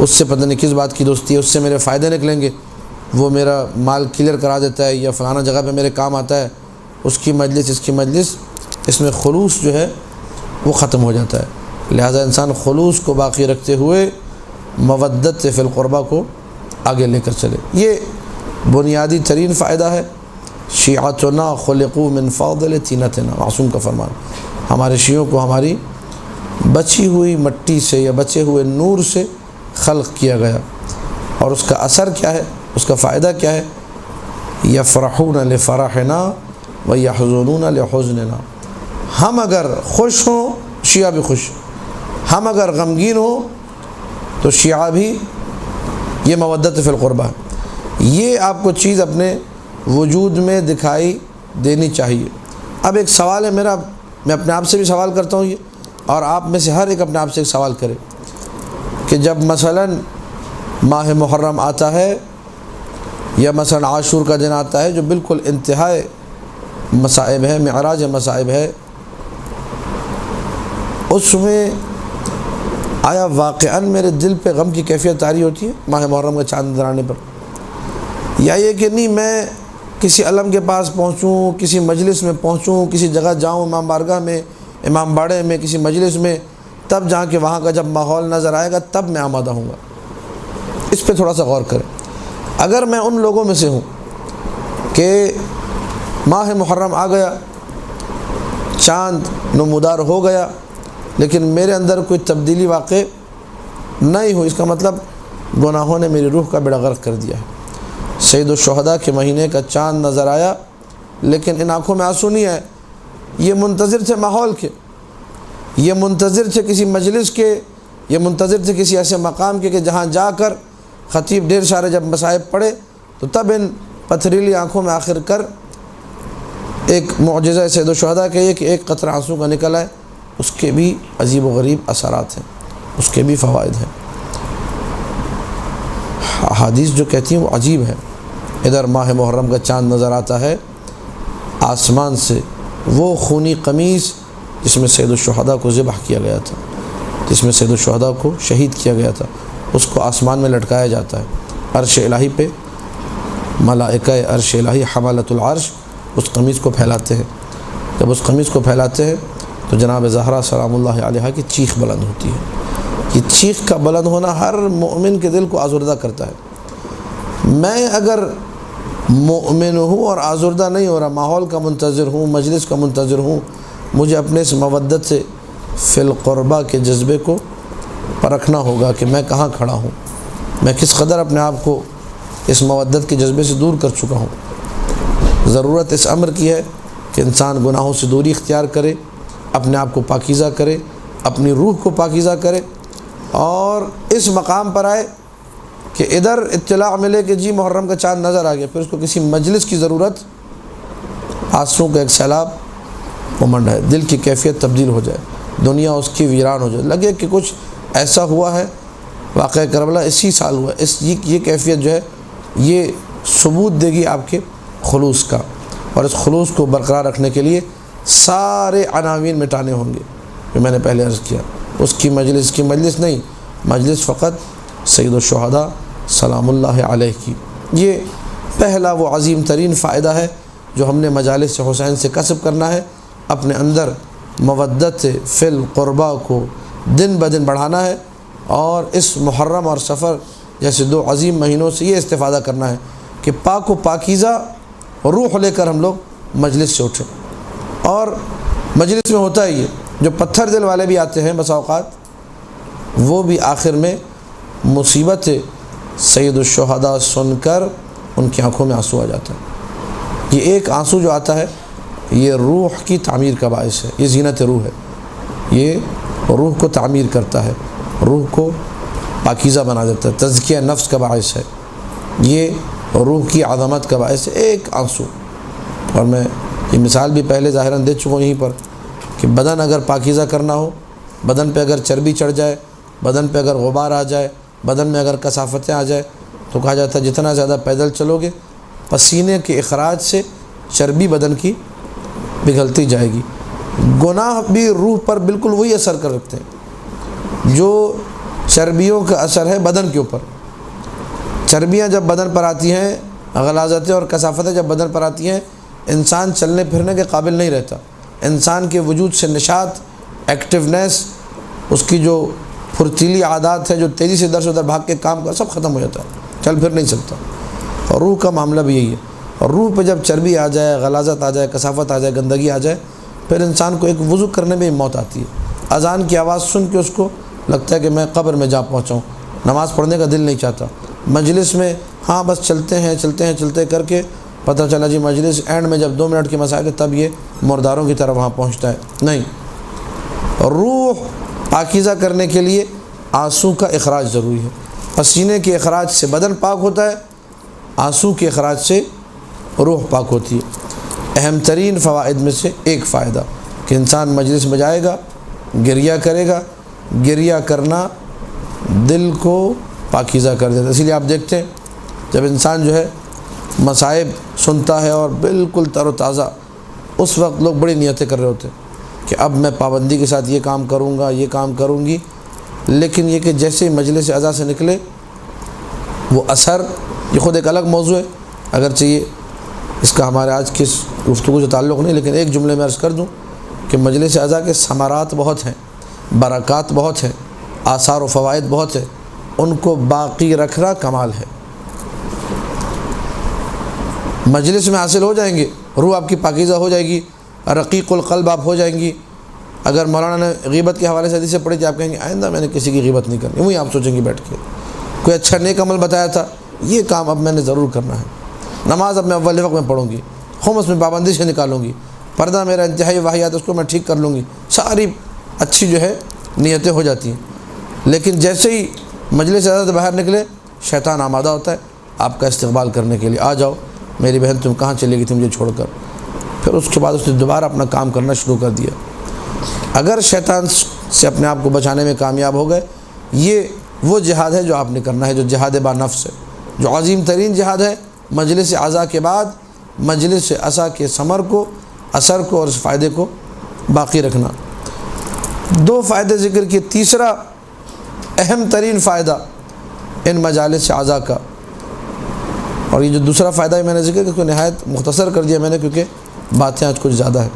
اس سے پتہ نہیں کس بات کی دوستی ہے، اس سے میرے فائدے نکلیں گے، وہ میرا مال کلیئر کرا دیتا ہے یا فلانا جگہ پہ میرے کام آتا ہے، اس کی مجلس، اس کی مجلس، اس میں خلوص جو ہے وہ ختم ہو جاتا ہے۔ لہٰذا انسان خلوص کو باقی رکھتے ہوئے مودت فی القربہ کو آگے لے کر چلے۔ یہ بنیادی ترین فائدہ ہے۔ شیعتنا خلقوا من فاضل طینتنا، معصوم کا فرمان۔ ہمارے شیعوں کو ہماری بچی ہوئی مٹی سے یا بچے ہوئے نور سے خلق کیا گیا، اور اس کا اثر کیا ہے، اس کا فائدہ کیا ہے؟ یفرحون لفرحنا ویحزنون لحزننا۔ ہم اگر خوش ہوں شیعہ بھی خوش، ہم اگر غمگین ہوں تو شیعہ بھی، یہ مودت فی القربہ ہے۔ یہ آپ کو چیز اپنے وجود میں دکھائی دینی چاہیے۔ اب ایک سوال ہے میرا، میں اپنے آپ سے بھی سوال کرتا ہوں یہ، اور آپ میں سے ہر ایک اپنے آپ سے ایک سوال کرے کہ جب مثلا ماہ محرم آتا ہے یا مثلا عاشور کا دن آتا ہے جو بالکل انتہائی مصائب ہے، معراج مصائب ہے، اس میں آیا واقعاً میرے دل پہ غم کی کیفیت طاری ہوتی ہے ماہ محرم کا چاند نظر آنے پر؟ یا یہ کہ نہیں میں کسی علم کے پاس پہنچوں، کسی مجلس میں پہنچوں، کسی جگہ جاؤں، امام بارگاہ میں، امام باڑے میں، کسی مجلس میں، تب جا کے وہاں کا جب ماحول نظر آئے گا تب میں آمادہ ہوں گا؟ اس پہ تھوڑا سا غور کریں۔ اگر میں ان لوگوں میں سے ہوں کہ ماہ محرم آ گیا، چاند نمودار ہو گیا، لیکن میرے اندر کوئی تبدیلی واقع نہیں ہوئی، اس کا مطلب گناہوں نے میری روح کا بیڑا غرق کر دیا ہے۔ سید الشہداء کے مہینے کا چاند نظر آیا لیکن ان آنکھوں میں آنسو نہیں آئے، یہ منتظر تھے ماحول کے، یہ منتظر تھے کسی مجلس کے، یہ منتظر تھے کسی ایسے مقام کے کہ جہاں جا کر خطیب ڈھیر سارے جب مصائب پڑھے تو تب ان پتھریلی آنکھوں میں آخر کر ایک معجزہ سید الشہداء کا یہ کہ ایک قطرہ آنسو کا نکل آئے۔ اس کے بھی عجیب و غریب اثرات ہیں، اس کے بھی فوائد ہیں۔ حدیث جو کہتی ہیں وہ عجیب ہے۔ ادھر ماہ محرم کا چاند نظر آتا ہے آسمان سے، وہ خونی قمیص جس میں سید الشہداء کو ذبح کیا گیا تھا، جس میں سید الشہداء کو شہید کیا گیا تھا، اس کو آسمان میں لٹکایا جاتا ہے، عرش الہی پہ ملائکہ عرش الہی حملۃ العرش اس قمیص کو پھیلاتے ہیں. جب اس قمیص کو پھیلاتے ہیں تو جناب زہرا سلام اللہ علیہا کی چیخ بلند ہوتی ہے. یہ چیخ کا بلند ہونا ہر مومن کے دل کو آزردہ کرتا ہے. میں اگر مومن ہوں اور آزردہ نہیں ہو رہا، ماحول کا منتظر ہوں، مجلس کا منتظر ہوں، مجھے اپنے اس مودت سے فی القربہ کے جذبے کو پرکھنا ہوگا کہ میں کہاں کھڑا ہوں، میں کس قدر اپنے آپ کو اس مودت کے جذبے سے دور کر چکا ہوں. ضرورت اس امر کی ہے کہ انسان گناہوں سے دوری اختیار کرے، اپنے آپ کو پاکیزہ کرے، اپنی روح کو پاکیزہ کرے، اور اس مقام پر آئے کہ ادھر اطلاع ملے کہ جی محرم کا چاند نظر آ گیا، پھر اس کو کسی مجلس کی ضرورت، آنسوں کا ایک سیلاب امنڈ ہے، دل کی کیفیت تبدیل ہو جائے، دنیا اس کی ویران ہو جائے، لگے کہ کچھ ایسا ہوا ہے. واقعہ کربلا اسی سال ہوا. یہ کیفیت جو ہے یہ ثبوت دے گی آپ کے خلوص کا، اور اس خلوص کو برقرار رکھنے کے لیے سارے عناوین مٹانے ہوں گے جو میں نے پہلے عرض کیا. اس کی مجلس نہیں، مجلس فقط سید الشہداء سلام اللہ علیہ کی. یہ پہلا وہ عظیم ترین فائدہ ہے جو ہم نے مجالس حسین سے کسب کرنا ہے. اپنے اندر مودت فی القربہ کو دن بدن بڑھانا ہے، اور اس محرم اور سفر جیسے دو عظیم مہینوں سے یہ استفادہ کرنا ہے کہ پاک و پاکیزہ روح لے کر ہم لوگ مجلس سے اٹھیں. اور مجلس میں ہوتا ہے یہ، جو پتھر دل والے بھی آتے ہیں بس اوقات، وہ بھی آخر میں مصیبت سید الشہداء سن کر ان کی آنکھوں میں آنسو آ جاتا ہے. یہ ایک آنسو جو آتا ہے یہ روح کی تعمیر کا باعث ہے. یہ زینت روح ہے، یہ روح کو تعمیر کرتا ہے، روح کو پاکیزہ بنا دیتا ہے، تزکیہ نفس کا باعث ہے، یہ روح کی عظمت کا باعث ہے ایک آنسو. اور میں یہ مثال بھی پہلے ظاہراً دے چکا ہوں یہیں پر کہ بدن اگر پاکیزہ کرنا ہو، بدن پہ اگر چربی چڑھ جائے، بدن پہ اگر غبار آ جائے، بدن میں اگر کثافتیں آ جائے، تو کہا جاتا ہے جتنا زیادہ پیدل چلو گے پسینے کے اخراج سے چربی بدن کی پگھلتی جائے گی. گناہ بھی روح پر بالکل وہی اثر کر رکھتے ہیں جو چربیوں کا اثر ہے بدن کے اوپر. چربیاں جب بدن پر آتی ہیں، غلاظتیں اور کثافتیں جب بدن پر آتی ہیں، انسان چلنے پھرنے کے قابل نہیں رہتا. انسان کے وجود سے نشاط، ایکٹیونیس، اس کی جو پھرتیلی عادات ہے، جو تیزی سے ادھر سے ادھر بھاگ کے کام کر، سب ختم ہو جاتا ہے، چل پھر نہیں سکتا. اور روح کا معاملہ بھی یہی ہے. اور روح پہ جب چربی آ جائے، غلاظت آ جائے، کثافت آ جائے، گندگی آ جائے، پھر انسان کو ایک وضو کرنے میں موت آتی ہے. اذان کی آواز سن کے اس کو لگتا ہے کہ میں قبر میں جا پہنچا ہوں، نماز پڑھنے کا دل نہیں چاہتا. مجلس میں ہاں بس چلتے کر کے پتہ چلا جی مجلس اینڈ میں جب 2 منٹ کی مسائل ہے تب یہ مرداروں کی طرح وہاں پہنچتا ہے. نہیں، روح پاکیزہ کرنے کے لیے آنسو کا اخراج ضروری ہے. پسینے کے اخراج سے بدن پاک ہوتا ہے، آنسو کے اخراج سے روح پاک ہوتی ہے. اہم ترین فوائد میں سے ایک فائدہ کہ انسان مجلس میں جائے گا، گریہ کرے گا. گریہ کرنا دل کو پاکیزہ کر دیتا ہے. اسی لیے آپ دیکھتے ہیں جب انسان جو ہے مصائب سنتا ہے اور بالکل تر و تازہ، اس وقت لوگ بڑی نیتیں کر رہے ہوتے ہیں کہ اب میں پابندی کے ساتھ یہ کام کروں گا، یہ کام کروں گی. لیکن یہ کہ جیسے مجلس اعضاء سے نکلے وہ اثر، یہ خود ایک الگ موضوع ہے، اگرچہ یہ اس کا ہمارے آج کی گفتگو سے تعلق نہیں، لیکن ایک جملے میں عرض کر دوں کہ مجلس اعضاء کے ثمرات بہت ہیں، برکات بہت ہیں، آثار و فوائد بہت ہیں. ان کو باقی رکھنا کمال ہے. مجلس میں حاصل ہو جائیں گے، روح آپ کی پاکیزہ ہو جائے گی، رقیق القلب آپ ہو جائیں گی. اگر مولانا نے غیبت کے حوالے سے حدیث پڑھی تھی، آپ کہیں گے آئندہ میں نے کسی کی غیبت نہیں کرنی. وہی آپ سوچیں گے بیٹھ کے کوئی اچھا نیک عمل بتایا تھا، یہ کام اب میں نے ضرور کرنا ہے. نماز اب میں اول وقت میں پڑھوں گی، خمس میں پابندی سے نکالوں گی، پردہ میرا انتہائی واحد اس کو میں ٹھیک کر لوں گی. ساری اچھی جو ہے نیتیں ہو جاتی ہیں. لیکن جیسے ہی مجلس اعضاء سے باہر نکلے، شیطان آمادہ ہوتا ہے آپ کا استقبال کرنے کے لیے. آ جاؤ میری بہن، تم کہاں چلے گئی تھی مجھے چھوڑ کر. پھر اس کے بعد اس نے دوبارہ اپنا کام کرنا شروع کر دیا. اگر شیطان سے اپنے آپ کو بچانے میں کامیاب ہو گئے، یہ وہ جہاد ہے جو آپ نے کرنا ہے، جو جہاد با نفس ہے، جو عظیم ترین جہاد ہے. مجلس اعضاء کے بعد مجلس اعضاء کے اثر کو اور اس فائدے کو باقی رکھنا. 2 فائدے ذکر کیے. تیسرا اہم ترین فائدہ ان مجالس اعضاء کا اور یہ جو دوسرا فائدہ ہے میں نے ذکر کہ نہایت مختصر کر دیا میں نے، کیونکہ باتیں آج کچھ زیادہ ہے۔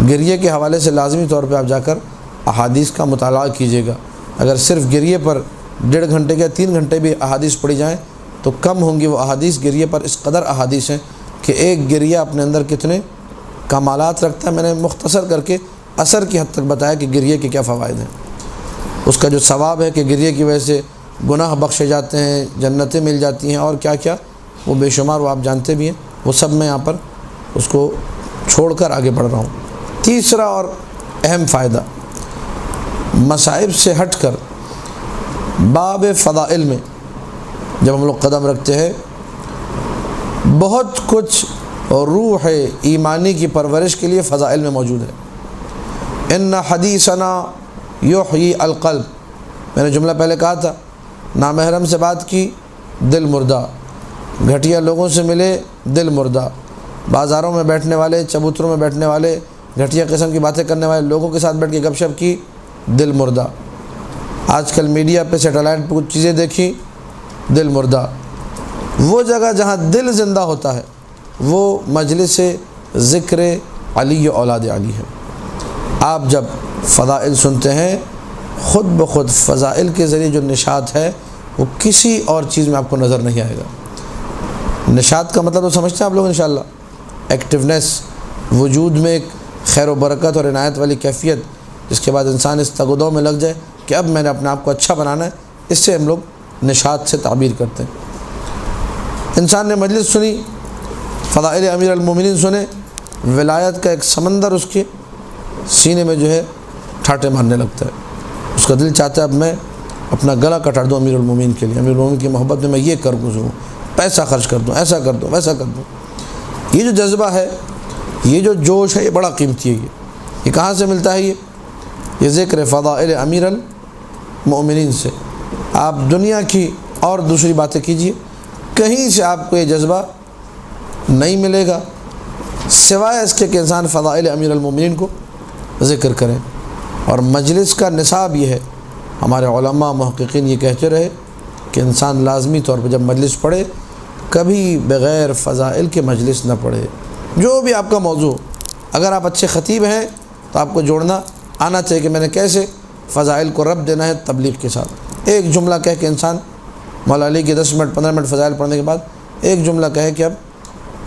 گریے کے حوالے سے لازمی طور پہ آپ جا کر احادیث کا مطالعہ کیجیے گا۔ اگر صرف گریے پر 1.5 گھنٹے یا 3 گھنٹے بھی احادیث پڑھی جائیں تو کم ہوں گی وہ احادیث۔ گریے پر اس قدر احادیث ہیں کہ ایک گریہ اپنے اندر کتنے کمالات رکھتا ہے۔ میں نے مختصر کر کے اثر کی حد تک بتایا کہ گریے کے کیا فوائد ہیں، اس کا جو ثواب ہے کہ گریے کی وجہ سے گناہ بخشے جاتے ہیں، جنتیں مل جاتی ہیں، اور کیا کیا وہ بے شمار وہ آپ جانتے بھی ہیں، وہ سب میں یہاں پر اس کو چھوڑ کر آگے بڑھ رہا ہوں۔ تیسرا اور اہم فائدہ، مصائب سے ہٹ کر باب فضائل میں جب ہم لوگ قدم رکھتے ہیں، بہت کچھ روح ایمانی کی پرورش کے لیے فضائل میں موجود ہے۔ ان حدیثنا یحیی القلب، میں نے جملہ پہلے کہا تھا، نامحرم سے بات کی دل مردہ، گھٹیا لوگوں سے ملے دل مردہ، بازاروں میں بیٹھنے والے، چبوتروں میں بیٹھنے والے، گھٹیا قسم کی باتیں کرنے والے لوگوں کے ساتھ بیٹھ کے گپ شپ کی، دل مردہ۔ آج کل میڈیا پہ سیٹلائٹ پہ کچھ چیزیں دیکھی، دل مردہ۔ وہ جگہ جہاں دل زندہ ہوتا ہے وہ مجلس ذکر علی اولاد علی ہے۔ آپ جب فضائل سنتے ہیں، خود بخود فضائل کے ذریعے جو نشاط ہے وہ کسی اور چیز میں آپ کو نظر نہیں آئے گا۔ نشاط کا مطلب تو سمجھتے ہیں آپ لوگ انشاءاللہ، ایکٹیونیس، وجود میں ایک خیر و برکت اور عنایت والی کیفیت، جس کے بعد انسان اس تگودوں میں لگ جائے کہ اب میں نے اپنے آپ کو اچھا بنانا ہے، اس سے ہم لوگ نشاط سے تعبیر کرتے ہیں۔ انسان نے مجلس سنی، فضائل امیر المومنین سنے، ولایت کا ایک سمندر اس کے سینے میں جو ہے ٹھاٹے مارنے لگتا ہے، اس کا دل چاہتا ہے اب میں اپنا گلا کٹا دوں امیر المومنین کے لیے، امیر المومنین کی محبت میں یہ کر گزروں، پیسہ خرچ کر دوں، ایسا کر دوں، ویسا کر دوں۔ یہ جو جذبہ ہے، یہ جو جوش ہے، یہ بڑا قیمتی ہے۔ یہ کہاں سے ملتا ہے؟ یہ ذکر فضائل امیر المومنین سے۔ آپ دنیا کی اور دوسری باتیں کیجئے، کہیں سے آپ کو یہ جذبہ نہیں ملے گا سوائے اس کے کہ انسان فضائل امیر المومنین کو ذکر کریں۔ اور مجلس کا نصاب یہ ہے، ہمارے علماء محققین یہ کہتے رہے کہ انسان لازمی طور پر جب مجلس پڑھے کبھی بغیر فضائل کے مجلس نہ پڑھے۔ جو بھی آپ کا موضوع ہو، اگر آپ اچھے خطیب ہیں تو آپ کو جوڑنا آنا چاہیے کہ میں نے کیسے فضائل کو ربط دینا ہے تبلیغ کے ساتھ۔ ایک جملہ کہہ کے انسان مولا علی کے 10 منٹ 15 منٹ فضائل پڑھنے کے بعد ایک جملہ کہے کہ اب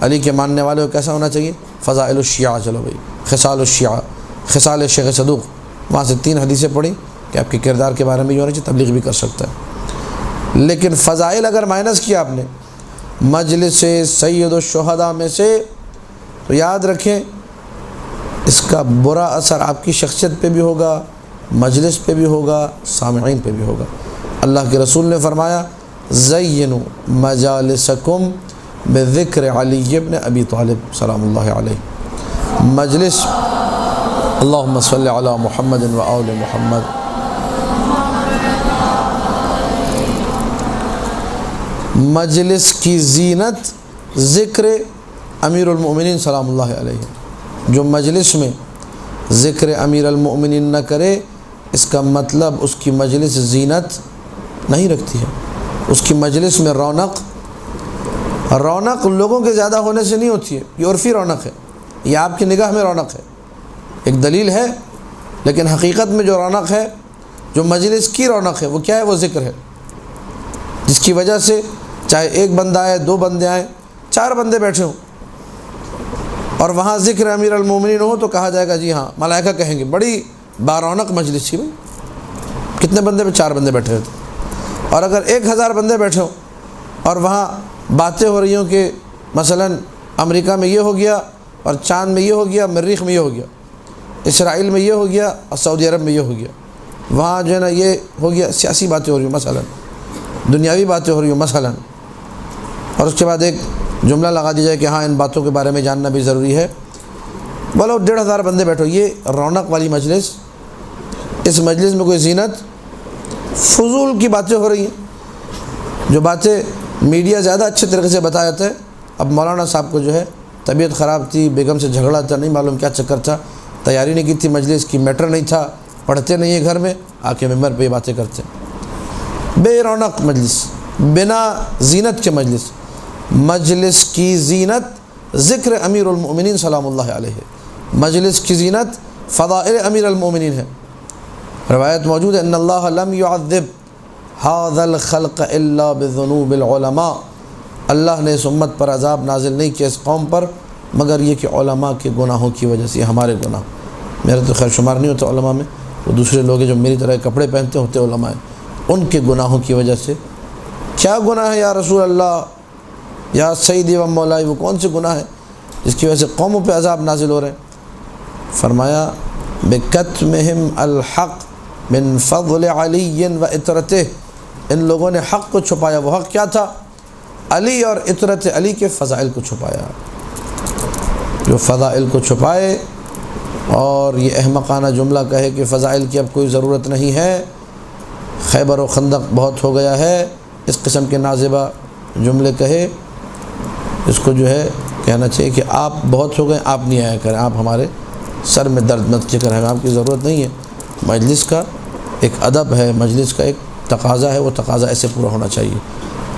علی کے ماننے والے کو کیسا ہونا چاہیے؟ فضائل الشیعہ، چلو بھائی خصال الشیعہ، خصال شیخ صدوق، وہاں سے 3 حدیثیں پڑھی کہ آپ کے کردار کے بارے میں جو ہونا چاہیے، تبلیغ بھی کر سکتا ہے۔ لیکن فضائل اگر مائنس کیا آپ نے مجلس سید الشہداء میں سے، تو یاد رکھیں اس کا برا اثر آپ کی شخصیت پہ بھی ہوگا، مجلس پہ بھی ہوگا، سامعین پہ بھی ہوگا۔ اللہ کے رسول نے فرمایا زینوا مجالسکم بذکر علی ابن ابی طالب سلام اللہ علیہ۔ مجلس، اللہم صلی علی محمد و آل محمد، مجلس کی زینت ذکر امیر المؤمنین سلام اللہ علیہ۔ جو مجلس میں ذکر امیر المؤمنین نہ کرے، اس کا مطلب اس کی مجلس زینت نہیں رکھتی ہے۔ اس کی مجلس میں رونق لوگوں کے زیادہ ہونے سے نہیں ہوتی ہے، یہ عرفی رونق ہے، یہ آپ کی نگاہ میں رونق ہے، ایک دلیل ہے، لیکن حقیقت میں جو رونق ہے، جو مجلس کی رونق ہے، وہ کیا ہے؟ وہ ذکر ہے، جس کی وجہ سے چاہے ایک بندہ آئے، 2 بندے آئیں، 4 بندے بیٹھے ہوں اور وہاں ذکر امیر المومنین ہو تو کہا جائے گا جی ہاں، ملائکہ کہیں گے بڑی بارونق مجلس تھی بھائی، کتنے بندے پہ 4 بندے بیٹھے ہوتے۔ اور اگر 1000 بندے بیٹھے ہوں اور وہاں باتیں ہو رہی ہوں کہ مثلا امریکہ میں یہ ہو گیا اور چاند میں یہ ہو گیا، مریخ میں یہ ہو گیا، اسرائیل میں یہ ہو گیا اور سعودی عرب میں یہ ہو گیا، وہاں جو ہے نا یہ ہو گیا، سیاسی باتیں ہو رہی ہوں مثلا، دنیاوی باتیں ہو رہی ہوں مثلا، اور اس کے بعد ایک جملہ لگا دیا جائے کہ ہاں ان باتوں کے بارے میں جاننا بھی ضروری ہے، بولو 1500 بندے بیٹھو، یہ رونق والی مجلس، اس مجلس میں کوئی زینت، فضول کی باتیں ہو رہی ہیں، جو باتیں میڈیا زیادہ اچھے طریقے سے بتایا جاتا ہے۔ اب مولانا صاحب کو جو ہے طبیعت خراب تھی، بیگم سے جھگڑا تھا، نہیں معلوم کیا چکر تھا، تیاری نہیں کی تھی، مجلس کی میٹر نہیں تھا، پڑھتے نہیں ہیں گھر میں، آ کے ممبر پہ یہ باتیں کرتے ہیں، بے رونق مجلس، بنا زینت کے مجلس۔ مجلس کی زینت ذکر امیر المؤمنین سلام اللہ علیہ، مجلس کی زینت فضائل امیر المؤمنین ہے۔ روایت موجود ہے ان اللہ لم يعذب هذا الخلق الا بذنوب العلماء، اللہ نے اس امت پر عذاب نازل نہیں کیا اس قوم پر مگر یہ کہ علماء کے گناہوں کی وجہ سے، ہمارے گناہ، میرا تو خیر شمار نہیں ہوتا علماء میں، وہ دوسرے لوگ ہیں جو میری طرح کپڑے پہنتے ہوتے علماء ہیں، ان کے گناہوں کی وجہ سے۔ کیا گناہ ہے یا رسول اللہ یا سیدی و مولائی، وہ کون سے گناہ ہیں جس کی وجہ سے قوموں پہ عذاب نازل ہو رہے ہیں؟ فرمایا بکتمہم الحق من فضل علی و اطرتہ، ان لوگوں نے حق کو چھپایا، وہ حق کیا تھا؟ علی اور اطرت علی کے فضائل کو چھپایا۔ جو فضائل کو چھپائے اور یہ احمقانہ جملہ کہے کہ فضائل کی اب کوئی ضرورت نہیں ہے، خیبر و خندق بہت ہو گیا ہے، اس قسم کے نازبہ جملے کہے، اس کو جو ہے کہنا چاہیے کہ آپ بہت ہو گئے، آپ نہیں آیا کریں، آپ ہمارے سر میں درد مت کیا کریں، آپ کی ضرورت نہیں ہے۔ مجلس کا ایک ادب ہے، مجلس کا ایک تقاضا ہے، وہ تقاضا ایسے پورا ہونا چاہیے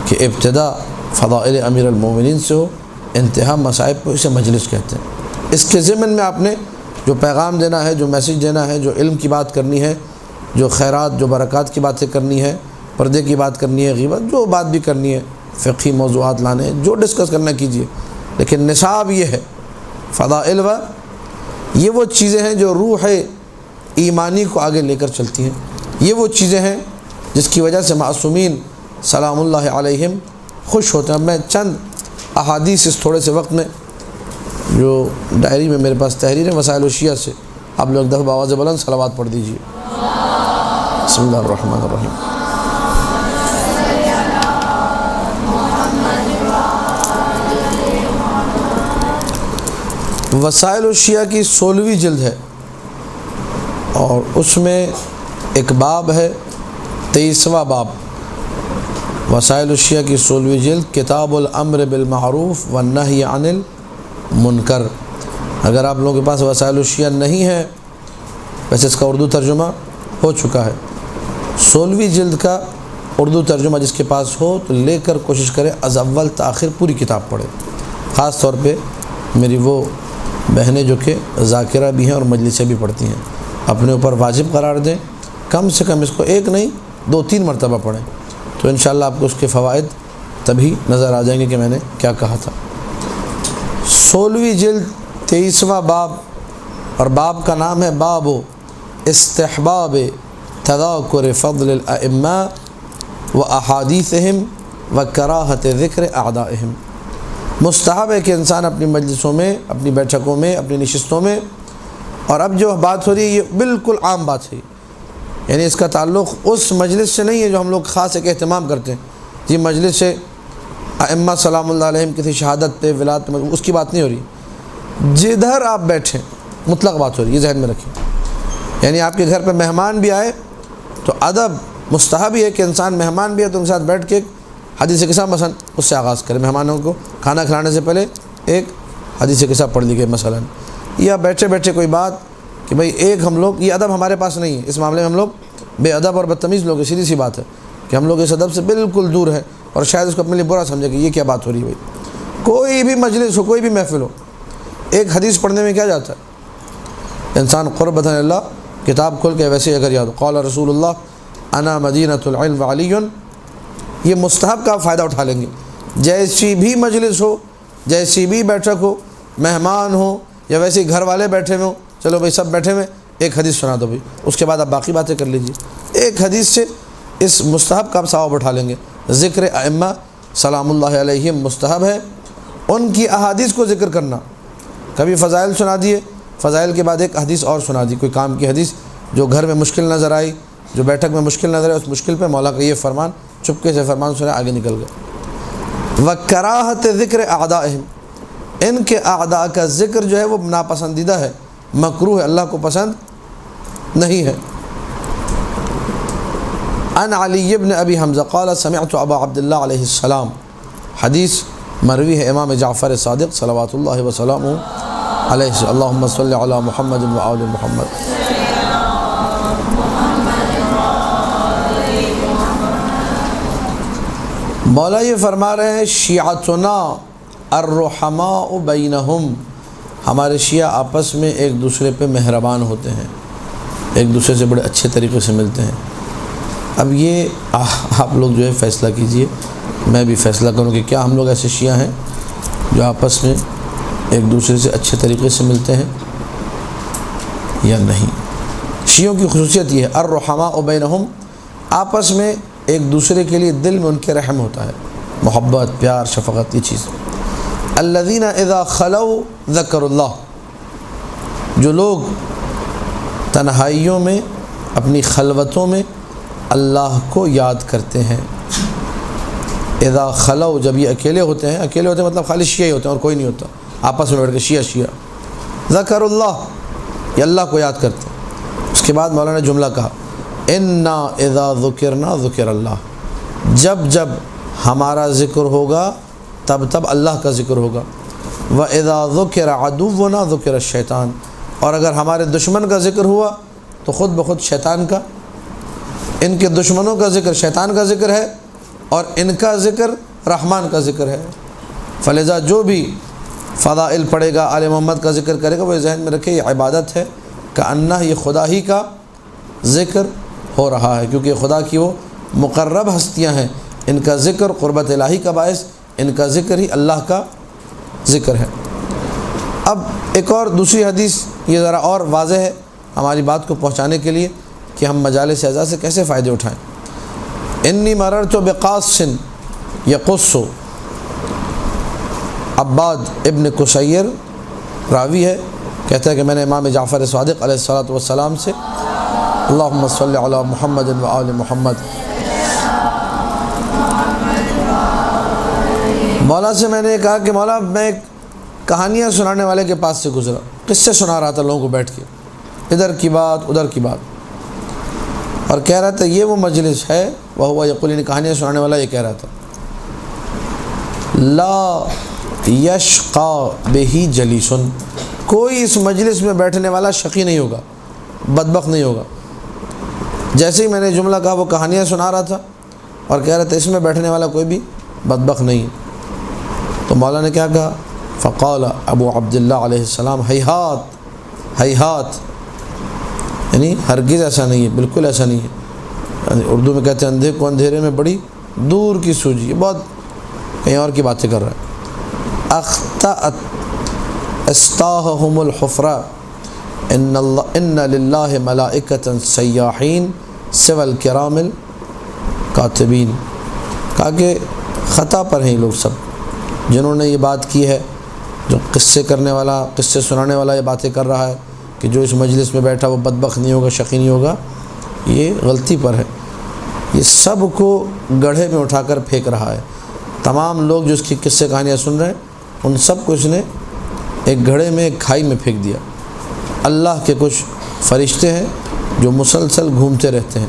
کہ ابتدا فضائل امیر المومنین سے ہو، انتہا مصائب کو اسے مجلس کہتے ہیں۔ اس کے ضمن میں آپ نے جو پیغام دینا ہے، جو میسیج دینا ہے، جو علم کی بات کرنی ہے، جو خیرات جو برکات کی باتیں کرنی ہے، پردے کی بات کرنی ہے، غیبت جو بات بھی کرنی ہے، فقہی موضوعات لانے ہیں، جو ڈسکس کرنا کیجیے، لیکن نصاب یہ ہے فضائل و یہ وہ چیزیں ہیں جو روح ایمانی کو آگے لے کر چلتی ہیں، یہ وہ چیزیں ہیں جس کی وجہ سے معصومین سلام اللہ علیہم خوش ہوتے ہیں۔ میں چند احادیث اس تھوڑے سے وقت میں، جو ڈائری میں میرے پاس تحریر ہے وسائل الشیعہ سے، آپ لوگ دفعہ آواز بلند صلوات پڑھ دیجیے۔ بسم اللہ الرحمن الرحیم۔ وسائل الشیعہ کی 16ویں جلد ہے اور اس میں ایک باب ہے، 23واں باب، وسائل الشیعہ کی 16ویں جلد، کتاب الامر بالمعروف والنہی عن المنکر۔ اگر آپ لوگوں کے پاس وسائل الشیعہ نہیں ہے، ویسے اس کا اردو ترجمہ ہو چکا ہے، 16ویں جلد کا اردو ترجمہ جس کے پاس ہو تو لے کر کوشش کرے از اول تاخیر پوری کتاب پڑھے، خاص طور پہ میری وہ بہنیں جو کہ ذاکرہ بھی ہیں اور مجلسیں بھی پڑھتی ہیں، اپنے اوپر واجب قرار دیں، کم سے کم اس کو ایک نہیں 2-3 مرتبہ پڑھیں، تو انشاءاللہ آپ کو اس کے فوائد تبھی نظر آ جائیں گے کہ میں نے کیا کہا تھا۔ 16ویں جلد 23واں باب، اور باب کا نام ہے باب استحباب تذاکر فضل الائمہ و احادیثہم و کراہت ذکر اعدائہم۔ مستحب ہے کہ انسان اپنی مجلسوں میں، اپنی بیٹھکوں میں، اپنی نشستوں میں، اور اب جو بات ہو رہی ہے یہ بالکل عام بات ہے، یعنی اس کا تعلق اس مجلس سے نہیں ہے جو ہم لوگ خاص ایک اہتمام کرتے ہیں، یہ مجلس سے ائمہ سلام اللہ علیہم کسی شہادت پہ ولادت میں، اس کی بات نہیں ہو رہی، جدھر آپ بیٹھیں مطلق بات ہو رہی ہے، یہ ذہن میں رکھیں۔ یعنی آپ کے گھر پہ مہمان بھی آئے تو ادب مستحب ہی ہے کہ انسان مہمان بھی ہے تو ان کے ساتھ بیٹھ کے حدیث قصہ مثلا اس سے آغاز کرے، مہمانوں کو کھانا کھلانے سے پہلے ایک حدیث قصہ پڑھ لی گئی مثلا، یا بیٹھے بیٹھے کوئی بات کہ بھئی ایک ہم لوگ، یہ ادب ہمارے پاس نہیں ہے، اس معاملے میں ہم لوگ بے ادب اور بدتمیز لوگ ہیں، سیدھی سی بات ہے کہ ہم لوگ اس ادب سے بالکل دور ہیں، اور شاید اس کو اپنے لیے برا سمجھے کہ یہ کیا بات ہو رہی ہے۔ بھائی کوئی بھی مجلس ہو، کوئی بھی محفل ہو، ایک حدیث پڑھنے میں کیا جاتا ہے؟ انسان قربۃ اللہ کتاب کھول کے ویسے اگر یاد قال رسول اللہ انا مدینۃ العلم وعلی، یہ مستحب کا فائدہ اٹھا لیں گے۔ جیسی بھی مجلس ہو، جیسی بھی بیٹھک ہو، مہمان ہو یا ویسے گھر والے بیٹھے ہوئے ہوں، چلو بھائی سب بیٹھے ہوئے ایک حدیث سنا دو بھائی، اس کے بعد آپ باقی باتیں کر لیجیے، ایک حدیث سے اس مستحب کا آپ ثواب اٹھا لیں گے۔ ذکر ائمہ سلام اللہ علیہم مستحب ہے، ان کی احادیث کو ذکر کرنا، کبھی فضائل سنا دیے، فضائل کے بعد ایک حدیث اور سنا دی، کوئی کام کی حدیث جو گھر میں مشکل نظر آئی، جو بیٹھک میں مشکل نظر آئی، اس مشکل پہ مولا کا یہ فرمان، چپکے سے فرمان سنا، آگے نکل گئے۔ وکراہت ذکر اعدائہم، ان کے اعداء کا ذکر جو ہے وہ ناپسندیدہ ہے، مکروہ ہے، اللہ کو پسند نہیں ہے۔ عن علی بن ابی حمزہ قال سمعت ابا عبداللہ علیہ السلام، حدیث مروی ہے امام جعفر صادق صلوات اللہ وسلامہ علیہ، اللہم صلی علی محمد و آل محمد۔ مولا یہ فرما رہے ہیں شیعتنا الرحماء بینہم، ہمارے شیعہ آپس میں ایک دوسرے پہ مہربان ہوتے ہیں، ایک دوسرے سے بڑے اچھے طریقے سے ملتے ہیں۔ اب یہ آپ لوگ جو ہے فیصلہ کیجئے، میں بھی فیصلہ کروں کہ کیا ہم لوگ ایسے شیعہ ہیں جو آپس میں ایک دوسرے سے اچھے طریقے سے ملتے ہیں یا نہیں۔ شیعوں کی خصوصیت یہ ہے الرحماء بینہم، آپس میں ایک دوسرے کے لیے دل میں ان کے رحم ہوتا ہے، محبت، پیار، شفقت، یہ چیز۔ الذین اذا خلوا ذکروا اللہ، جو لوگ تنہائیوں میں، اپنی خلوتوں میں اللہ کو یاد کرتے ہیں۔ اذا خلوا، جب یہ اکیلے ہوتے ہیں، اکیلے ہوتے ہیں مطلب خالی شیعہ ہی ہوتے ہیں اور کوئی نہیں ہوتا، آپس میں بیٹھ کے شیعہ ذکروا اللہ، یہ اللہ کو یاد کرتے ہیں۔ اس کے بعد مولانا نے جملہ کہا انا اذا ذکرنا ذکر اللہ، جب جب ہمارا ذکر ہوگا تب تب اللہ کا ذکر ہوگا۔ وَإِذَا ذُكِرَ عَدُوُّنَا ذُكِرَ الشَّيْطَانُ، اور اگر ہمارے دشمن کا ذکر ہوا تو خود بخود شیطان کا، ان کے دشمنوں کا ذکر شیطان کا ذکر ہے اور ان کا ذکر رحمان کا ذکر ہے۔ فلذا جو بھی فضائل پڑھے گا، آل محمد کا ذکر کرے گا، وہ ذہن میں رکھے یہ عبادت ہے، کأنہ یہ خدا ہی کا ذکر ہو رہا ہے، کیونکہ خدا کی وہ مقرب ہستیاں ہیں، ان کا ذکر قربت الہی کا باعث، ان کا ذکر ہی اللہ کا ذکر ہے۔ اب ایک اور دوسری حدیث یہ ذرا اور واضح ہے ہماری بات کو پہنچانے کے لیے کہ ہم مجالس اعزاز سے کیسے فائدے اٹھائیں۔ انی مررت بقاص یقص، عباد ابن قصیر راوی ہے، کہتا ہے کہ میں نے امام جعفر صادق علیہ الصلوۃ والسلام سے اللہم صلی علی محمد و آل محمد، مولا سے میں نے کہا کہ مولا میں ایک کہانیاں سنانے والے کے پاس سے گزرا، قصے سنا رہا تھا لوگوں کو بیٹھ کے، ادھر کی بات ادھر کی بات، اور کہہ رہا تھا یہ وہ مجلس ہے، وہ یقول، یعنی کہانیاں سنانے والا یہ کہہ رہا تھا لا یشقی بہ جلیس، کوئی اس مجلس میں بیٹھنے والا شقی نہیں ہوگا، بدبخت نہیں ہوگا۔ جیسے ہی میں نے جملہ کہا وہ کہانیاں سنا رہا تھا اور کہہ رہا تھا اس میں بیٹھنے والا کوئی بھی بدبخت نہیں۔ تو مولا نے کیا کہا، فقال ابو عبداللہ علیہ السلام ہیہات ہیہات، یعنی ہرگز ایسا نہیں ہے، بالکل ایسا نہیں ہے، یعنی اردو میں کہتے ہیں اندھے کو اندھیرے میں بڑی دور کی سوجی، یہ بہت کہیں اور کی باتیں کر رہا ہے۔ اخطأت استاہم الحفرہ ان للہ ملائکۃ سیاحین سوى الکرام الکاتبین، کہا کہ خطا پر ہیں یہ لوگ سب جنہوں نے یہ بات کی ہے، جو قصے کرنے والا، قصے سنانے والا یہ باتیں کر رہا ہے کہ جو اس مجلس میں بیٹھا وہ بدبخت نہیں ہوگا، شقی نہیں ہوگا، یہ غلطی پر ہے، یہ سب کو گڑھے میں اٹھا کر پھینک رہا ہے۔ تمام لوگ جو اس کی قصے کہانیاں سن رہے ہیں ان سب کو اس نے ایک گھڑے میں، ایک کھائی میں پھینک دیا۔ اللہ کے کچھ فرشتے ہیں جو مسلسل گھومتے رہتے ہیں،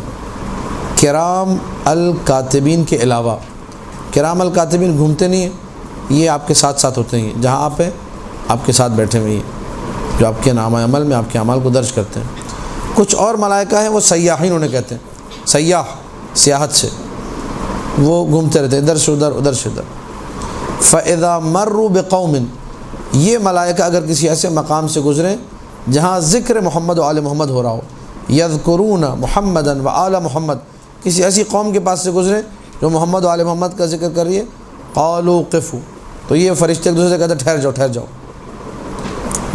کرام الکاتبین کے علاوہ، کرام الکاتبین گھومتے نہیں ہیں، یہ آپ کے ساتھ ساتھ ہوتے ہیں، جہاں آپ ہیں آپ کے ساتھ بیٹھے ہوئے ہیں، جو آپ کے نامہ عمل میں آپ کے اعمال کو درج کرتے ہیں۔ کچھ اور ملائکہ ہیں وہ سیاحین انہیں کہتے ہیں، سیاح سیاحت سے، وہ گھومتے رہتے ہیں ادھر سے ادھر ادھر سے ادھر۔ فَإِذَا مَرُّوا بِقَوْمٍ، یہ ملائکہ اگر کسی ایسے مقام سے گزریں جہاں ذکر محمد و آل محمد ہو رہا ہو، یذکرون محمدا و آل محمد، کسی ایسی قوم کے پاس سے گزریں جو محمد و آل محمد کا ذکر کر رہی ہے، قالوا قفوا، تو یہ فرشتے ایک دوسرے سے کہتے ہیں ٹھہر جاؤ ٹھہر جاؤ۔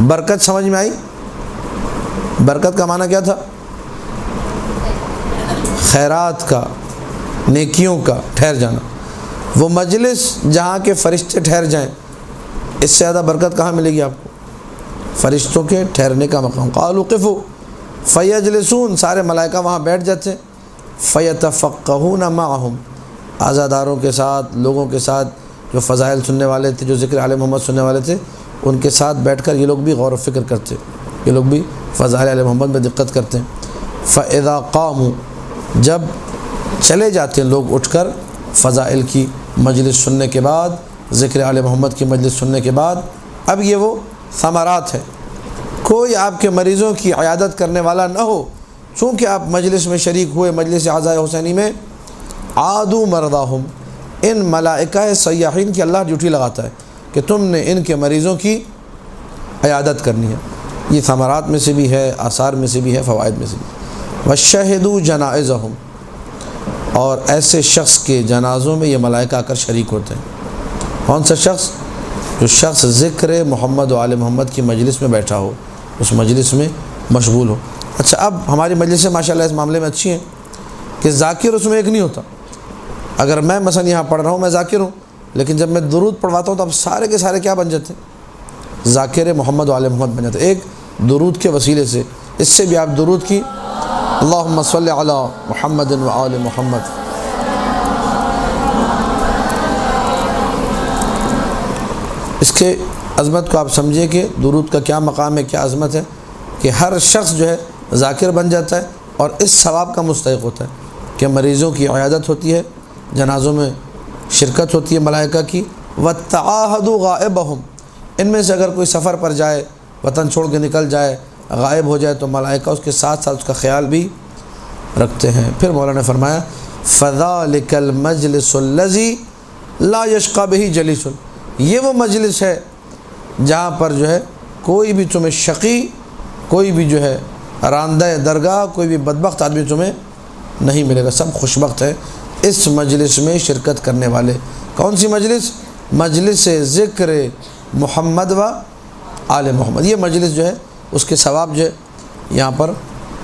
برکت سمجھ میں آئی؟ برکت کا معنی کیا تھا؟ خیرات کا، نیکیوں کا ٹھہر جانا۔ وہ مجلس جہاں کے فرشتے ٹھہر جائیں، اس سے زیادہ برکت کہاں ملے گی آپ کو؟ فرشتوں کے ٹھہرنے کا مقام۔ قالوا قفوا فیجلسون، سارے ملائکہ وہاں بیٹھ جاتے ہیں، فیتفقہون معہم، عزاداروں کے ساتھ، لوگوں کے ساتھ جو فضائل سننے والے تھے، جو ذکر آل محمد سننے والے تھے، ان کے ساتھ بیٹھ کر یہ لوگ بھی غور و فکر کرتے، یہ لوگ بھی فضائل آل محمد میں دقت کرتے ہیں۔ فَإِذَا قَامُوا، جب چلے جاتے ہیں لوگ اٹھ کر فضائل کی مجلس سننے کے بعد، ذکر آل محمد کی مجلس سننے کے بعد، اب یہ وہ ثمرات ہے۔ کوئی آپ کے مریضوں کی عیادت کرنے والا نہ ہو، چونکہ آپ مجلس میں شریک ہوئے، مجلس عزائے حسینی میں، عادوا مرضاہم، ان ملائکہ سیاحین کی اللہ ڈیوٹی لگاتا ہے کہ تم نے ان کے مریضوں کی عیادت کرنی ہے۔ یہ ثمرات میں سے بھی ہے، آثار میں سے بھی ہے، فوائد میں سے بھی۔ وَشَّهِدُوا جَنَائِزَهُمْ، اور ایسے شخص کے جنازوں میں یہ ملائکہ آ کر شریک ہوتے ہیں۔ کون سا شخص؟ جو شخص ذکر محمد و آل محمد کی مجلس میں بیٹھا ہو، اس مجلس میں مشغول ہو۔ اچھا، اب ہماری مجلسیں ماشاءاللہ اس معاملے میں اچھی ہیں کہ ذاکر اس میں ایک نہیں ہوتا۔ اگر میں مثلا یہاں پڑھ رہا ہوں، میں ذاکر ہوں، لیکن جب میں درود پڑھواتا ہوں تو اب سارے کے سارے کیا بن جاتے ہیں؟ ذاکر محمد و آل محمد بن جاتے ہیں، ایک درود کے وسیلے سے۔ اس سے بھی آپ درود کی اللہم صلی علی محمد و آل محمد، اس کے عظمت کو آپ سمجھیں کہ درود کا کیا مقام ہے، کیا عظمت ہے، کہ ہر شخص جو ہے ذاکر بن جاتا ہے اور اس ثواب کا مستحق ہوتا ہے کہ مریضوں کی عیادت ہوتی ہے، جنازوں میں شرکت ہوتی ہے ملائکہ کی۔ وَتَعَاهَدُوا غَائِبَهُمْ، ان میں سے اگر کوئی سفر پر جائے، وطن چھوڑ کے نکل جائے، غائب ہو جائے، تو ملائکہ اس کے ساتھ ساتھ اس کا خیال بھی رکھتے ہیں۔ پھر مولانا نے فرمایا فَذَلِكَ الْمَجْلِسُ الَّذِي لَا يَشْقَى بِهِ جَلِيسٌ، یہ وہ مجلس ہے جہاں پر جو ہے کوئی بھی تمہیں شقی، کوئی بھی جو ہے راندہ درگاہ، کوئی بھی بدبخت آدمی تمہیں نہیں ملے گا، سب خوشبخت ہے اس مجلس میں شرکت کرنے والے۔ کون سی مجلس؟ مجلس ذکر محمد و آل محمد۔ یہ مجلس جو ہے اس کے ثواب جو ہے یہاں پر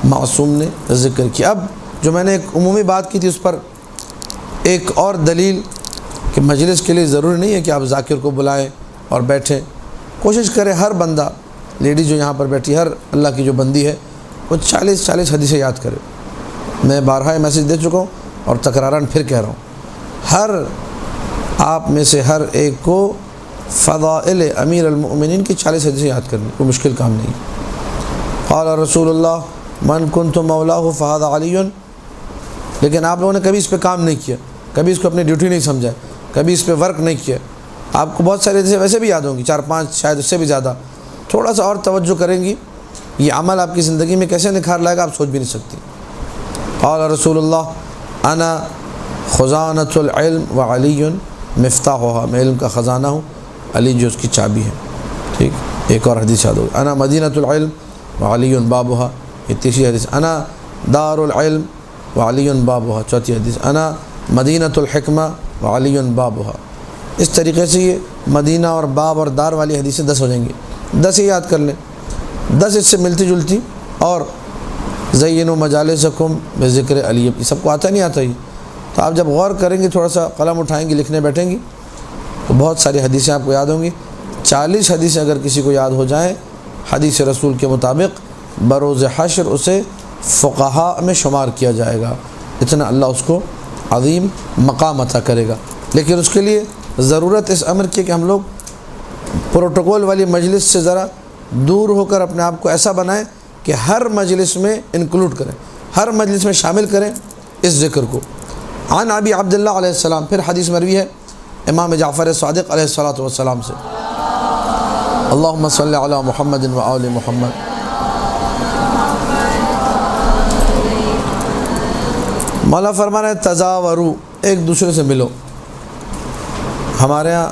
معصوم نے ذکر کیا۔ اب جو میں نے ایک عمومی بات کی تھی، اس پر ایک اور دلیل کہ مجلس کے لیے ضروری نہیں ہے کہ آپ ذاکر کو بلائیں اور بیٹھیں۔ کوشش کریں ہر بندہ، لیڈی جو یہاں پر بیٹھی، ہر اللہ کی جو بندی ہے، وہ 40 حدیثیں یاد کرے۔ میں بارہا میسیج دے چکا ہوں اور تکراراً پھر کہہ رہا ہوں، ہر آپ میں سے ہر ایک کو فضائل امیر المؤمنین کی 40 حدیثیں یاد کرنی، کوئی مشکل کام نہیں۔ قال رسول اللہ من کنت مولاہ فہذا علی، لیکن آپ لوگوں نے کبھی اس پہ کام نہیں کیا، کبھی اس کو اپنی ڈیوٹی نہیں سمجھا، کبھی اس پہ ورک نہیں کیا۔ آپ کو بہت ساری حدیثیں ویسے بھی یاد ہوں گی، 4-5 شاید اس سے بھی زیادہ، تھوڑا سا اور توجہ کریں گی، یہ عمل آپ کی زندگی میں کیسے نکھار لائے گا آپ سوچ بھی نہیں سکتی۔ قال رسول اللہ انا خزانۃ العلم وعلی مفتاحها، میں علم کا خزانہ ہوں، علی جو اس کی چابی ہے۔ ٹھیک، ایک اور حدیث یاد ہوگی، انا مدینۃ العلم وعلی بابها، یہ تیسری حدیث۔ انا دار العلم وعلی بابها، چوتھی حدیث۔ انا مدینۃ الحکمہ وعلی بابها۔ اس طریقے سے یہ مدینہ اور باب اور دار والی حدیثیں 10 ہو جائیں گی، 10 ہی یاد کر لیں، 10 اس سے ملتی جلتی۔ اور زینوا مجالسکم بذکر علی، یہ سب کو آتا نہیں آتا ہی، تو آپ جب غور کریں گے، تھوڑا سا قلم اٹھائیں گے، لکھنے بیٹھیں گی، تو بہت ساری حدیثیں آپ کو یاد ہوں گی۔ 40 حدیثیں اگر کسی کو یاد ہو جائیں حدیث رسول کے مطابق، بروز حشر اسے فقہاء میں شمار کیا جائے گا، اتنا اللہ اس کو عظیم مقام عطا کرے گا۔ لیکن اس کے لیے ضرورت اس امر کی کہ ہم لوگ پروٹوکول والی مجلس سے ذرا دور ہو کر اپنے آپ کو ایسا بنائیں کہ ہر مجلس میں انکلوڈ کریں، ہر مجلس میں شامل کریں اس ذکر کو۔ عن ابی عبداللہ علیہ السلام، پھر حدیث مروی ہے امام جعفر صادق علیہ السلام سے، اللہم صلی علی محمد و آل محمد۔ مولا فرما رہے ہیں تزاورو، ایک دوسرے سے ملو۔ ہمارے ہاں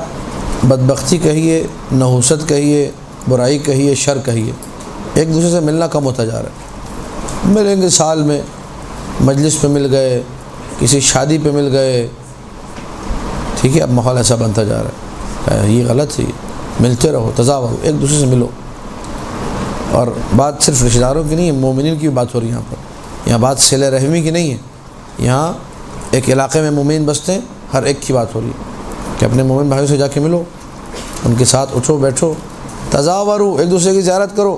بدبختی کہیے، نحوست کہیے، برائی کہیے، شر کہیے، ایک دوسرے سے ملنا کم ہوتا جا رہا ہے۔ ملیں گے سال میں، مجلس پہ مل گئے، کسی شادی پہ مل گئے، ٹھیک ہے، اب ماحول ایسا بنتا جا رہا ہے، یہ غلط ہے۔ ملتے رہو، تزاورو، ایک دوسرے سے ملو۔ اور بات صرف رشتہ داروں کی نہیں ہے، مومنین کی بھی بات ہو رہی ہے یہاں پر، یہاں بات صلہ رحمی کی نہیں ہے، یہاں ایک علاقے میں مومن بستے ہیں، ہر ایک کی بات ہو رہی ہے کہ اپنے مومن بھائیوں سے جا کے ملو، ان کے ساتھ اٹھو بیٹھو، تزاورو، ایک دوسرے کی زیارت کرو۔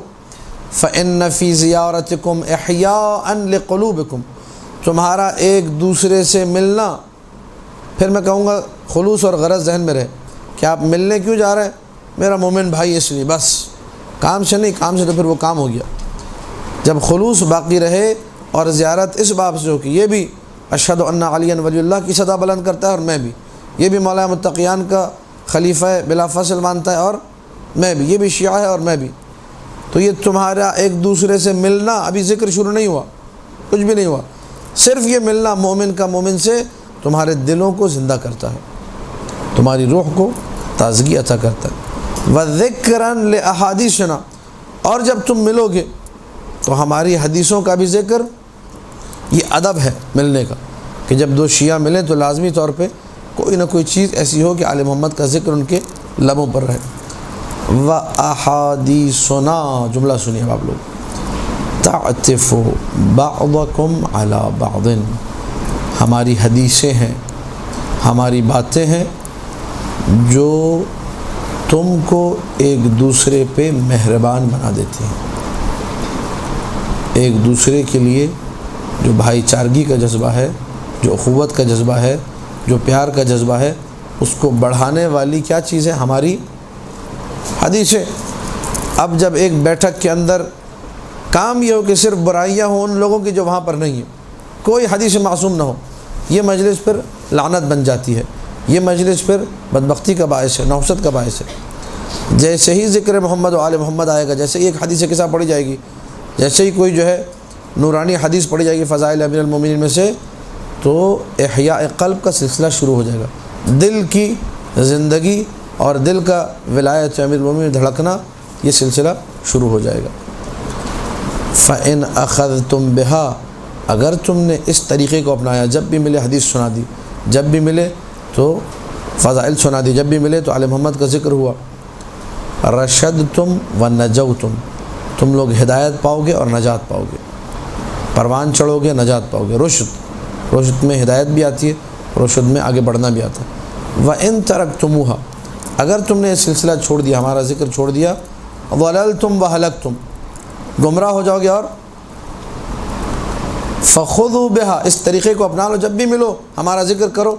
فإن فی زیارتکم احیاء لقلوبکم، تمہارا ایک دوسرے سے ملنا، پھر میں کہوں گا خلوص اور غرض ذہن میں رہے کہ آپ ملنے کیوں جا رہے ہیں؟ میرا مومن بھائی اس لیے، بس کام سے نہیں، کام سے تو پھر وہ کام ہو گیا۔ جب خلوص باقی رہے اور زیارت اس باب سے ہو کہ یہ بھی اشہد ان علی ولی اللہ کی صدا بلند کرتا ہے اور میں بھی، یہ بھی مولا متقیان کا خلیفہ بلا فصل مانتا ہے اور میں بھی، یہ بھی شیعہ ہے اور میں بھی، تو یہ تمہارا ایک دوسرے سے ملنا، ابھی ذکر شروع نہیں ہوا، کچھ بھی نہیں ہوا، صرف یہ ملنا مومن کا مومن سے تمہارے دلوں کو زندہ کرتا ہے۔ تمہاری روح کو تازگی عطا کرتا ہے۔ وَذِكْرًا لِأَحَادِيثِنَا، اور جب تم ملو گے تو ہماری حدیثوں کا بھی ذکر، یہ ادب ہے ملنے کا، کہ جب دو شیعہ ملیں تو لازمی طور پہ کوئی نہ کوئی چیز ایسی ہو کہ آل محمد کا ذکر ان کے لبوں پر رہے۔ وَأَحَادِيثُنَا، جملہ سنیے اب آپ لوگ، تَعْتِفُ بَعْضَكُمْ عَلَى بَعْضٍ، ہماری حدیثیں ہیں، ہماری باتیں ہیں جو تم کو ایک دوسرے پہ مہربان بنا دیتی ہیں، ایک دوسرے کے لیے جو بھائی چارگی کا جذبہ ہے، جو اخوت کا جذبہ ہے، جو پیار کا جذبہ ہے، اس کو بڑھانے والی کیا چیز ہے؟ ہماری حدیثیں۔ اب جب ایک بیٹھک کے اندر کام یہ ہو کہ صرف برائیاں ہوں ان لوگوں کی جو وہاں پر نہیں ہیں، کوئی حدیث معصوم نہ ہو، یہ مجلس پھر لعنت بن جاتی ہے، یہ مجلس پھر بدبختی کا باعث ہے، نحوست کا باعث ہے۔ جیسے ہی ذکر محمد و آل محمد آئے گا، جیسے ہی ایک حدیث قصہ پڑھی جائے گی، جیسے ہی کوئی جو ہے نورانی حدیث پڑھی جائے گی فضائل امیر المومنین میں سے، تو احیاء قلب کا سلسلہ شروع ہو جائے گا، دل کی زندگی اور دل کا ولایت امیر المومنین دھڑکنا، یہ سلسلہ شروع ہو جائے گا۔ فَإِنْ أَخَذْتُمْ بِهَا، اگر تم نے اس طریقے کو اپنایا، جب بھی ملے حدیث سنا دی، جب بھی ملے تو فضائل سنا دی، جب بھی ملے تو آل محمد کا ذکر ہوا، رشدتم ونجوتم، تم لوگ ہدایت پاؤ گے اور نجات پاؤ گے، پروان چڑھو گے، نجات پاؤ گے۔ رشد میں ہدایت بھی آتی ہے، رشد میں آگے بڑھنا بھی آتا ہے۔ وَإِن تَرَكْتُمُوهَا، اگر تم نے یہ سلسلہ چھوڑ دیا، ہمارا ذکر چھوڑ دیا، ضَلَلْتُمْ وَهَلَكْتُمْ، گمراہ ہو جاؤ گے، اور فَخُذُوا بِهَا، اس طریقے کو اپنا لو، جب بھی ملو ہمارا ذکر کرو۔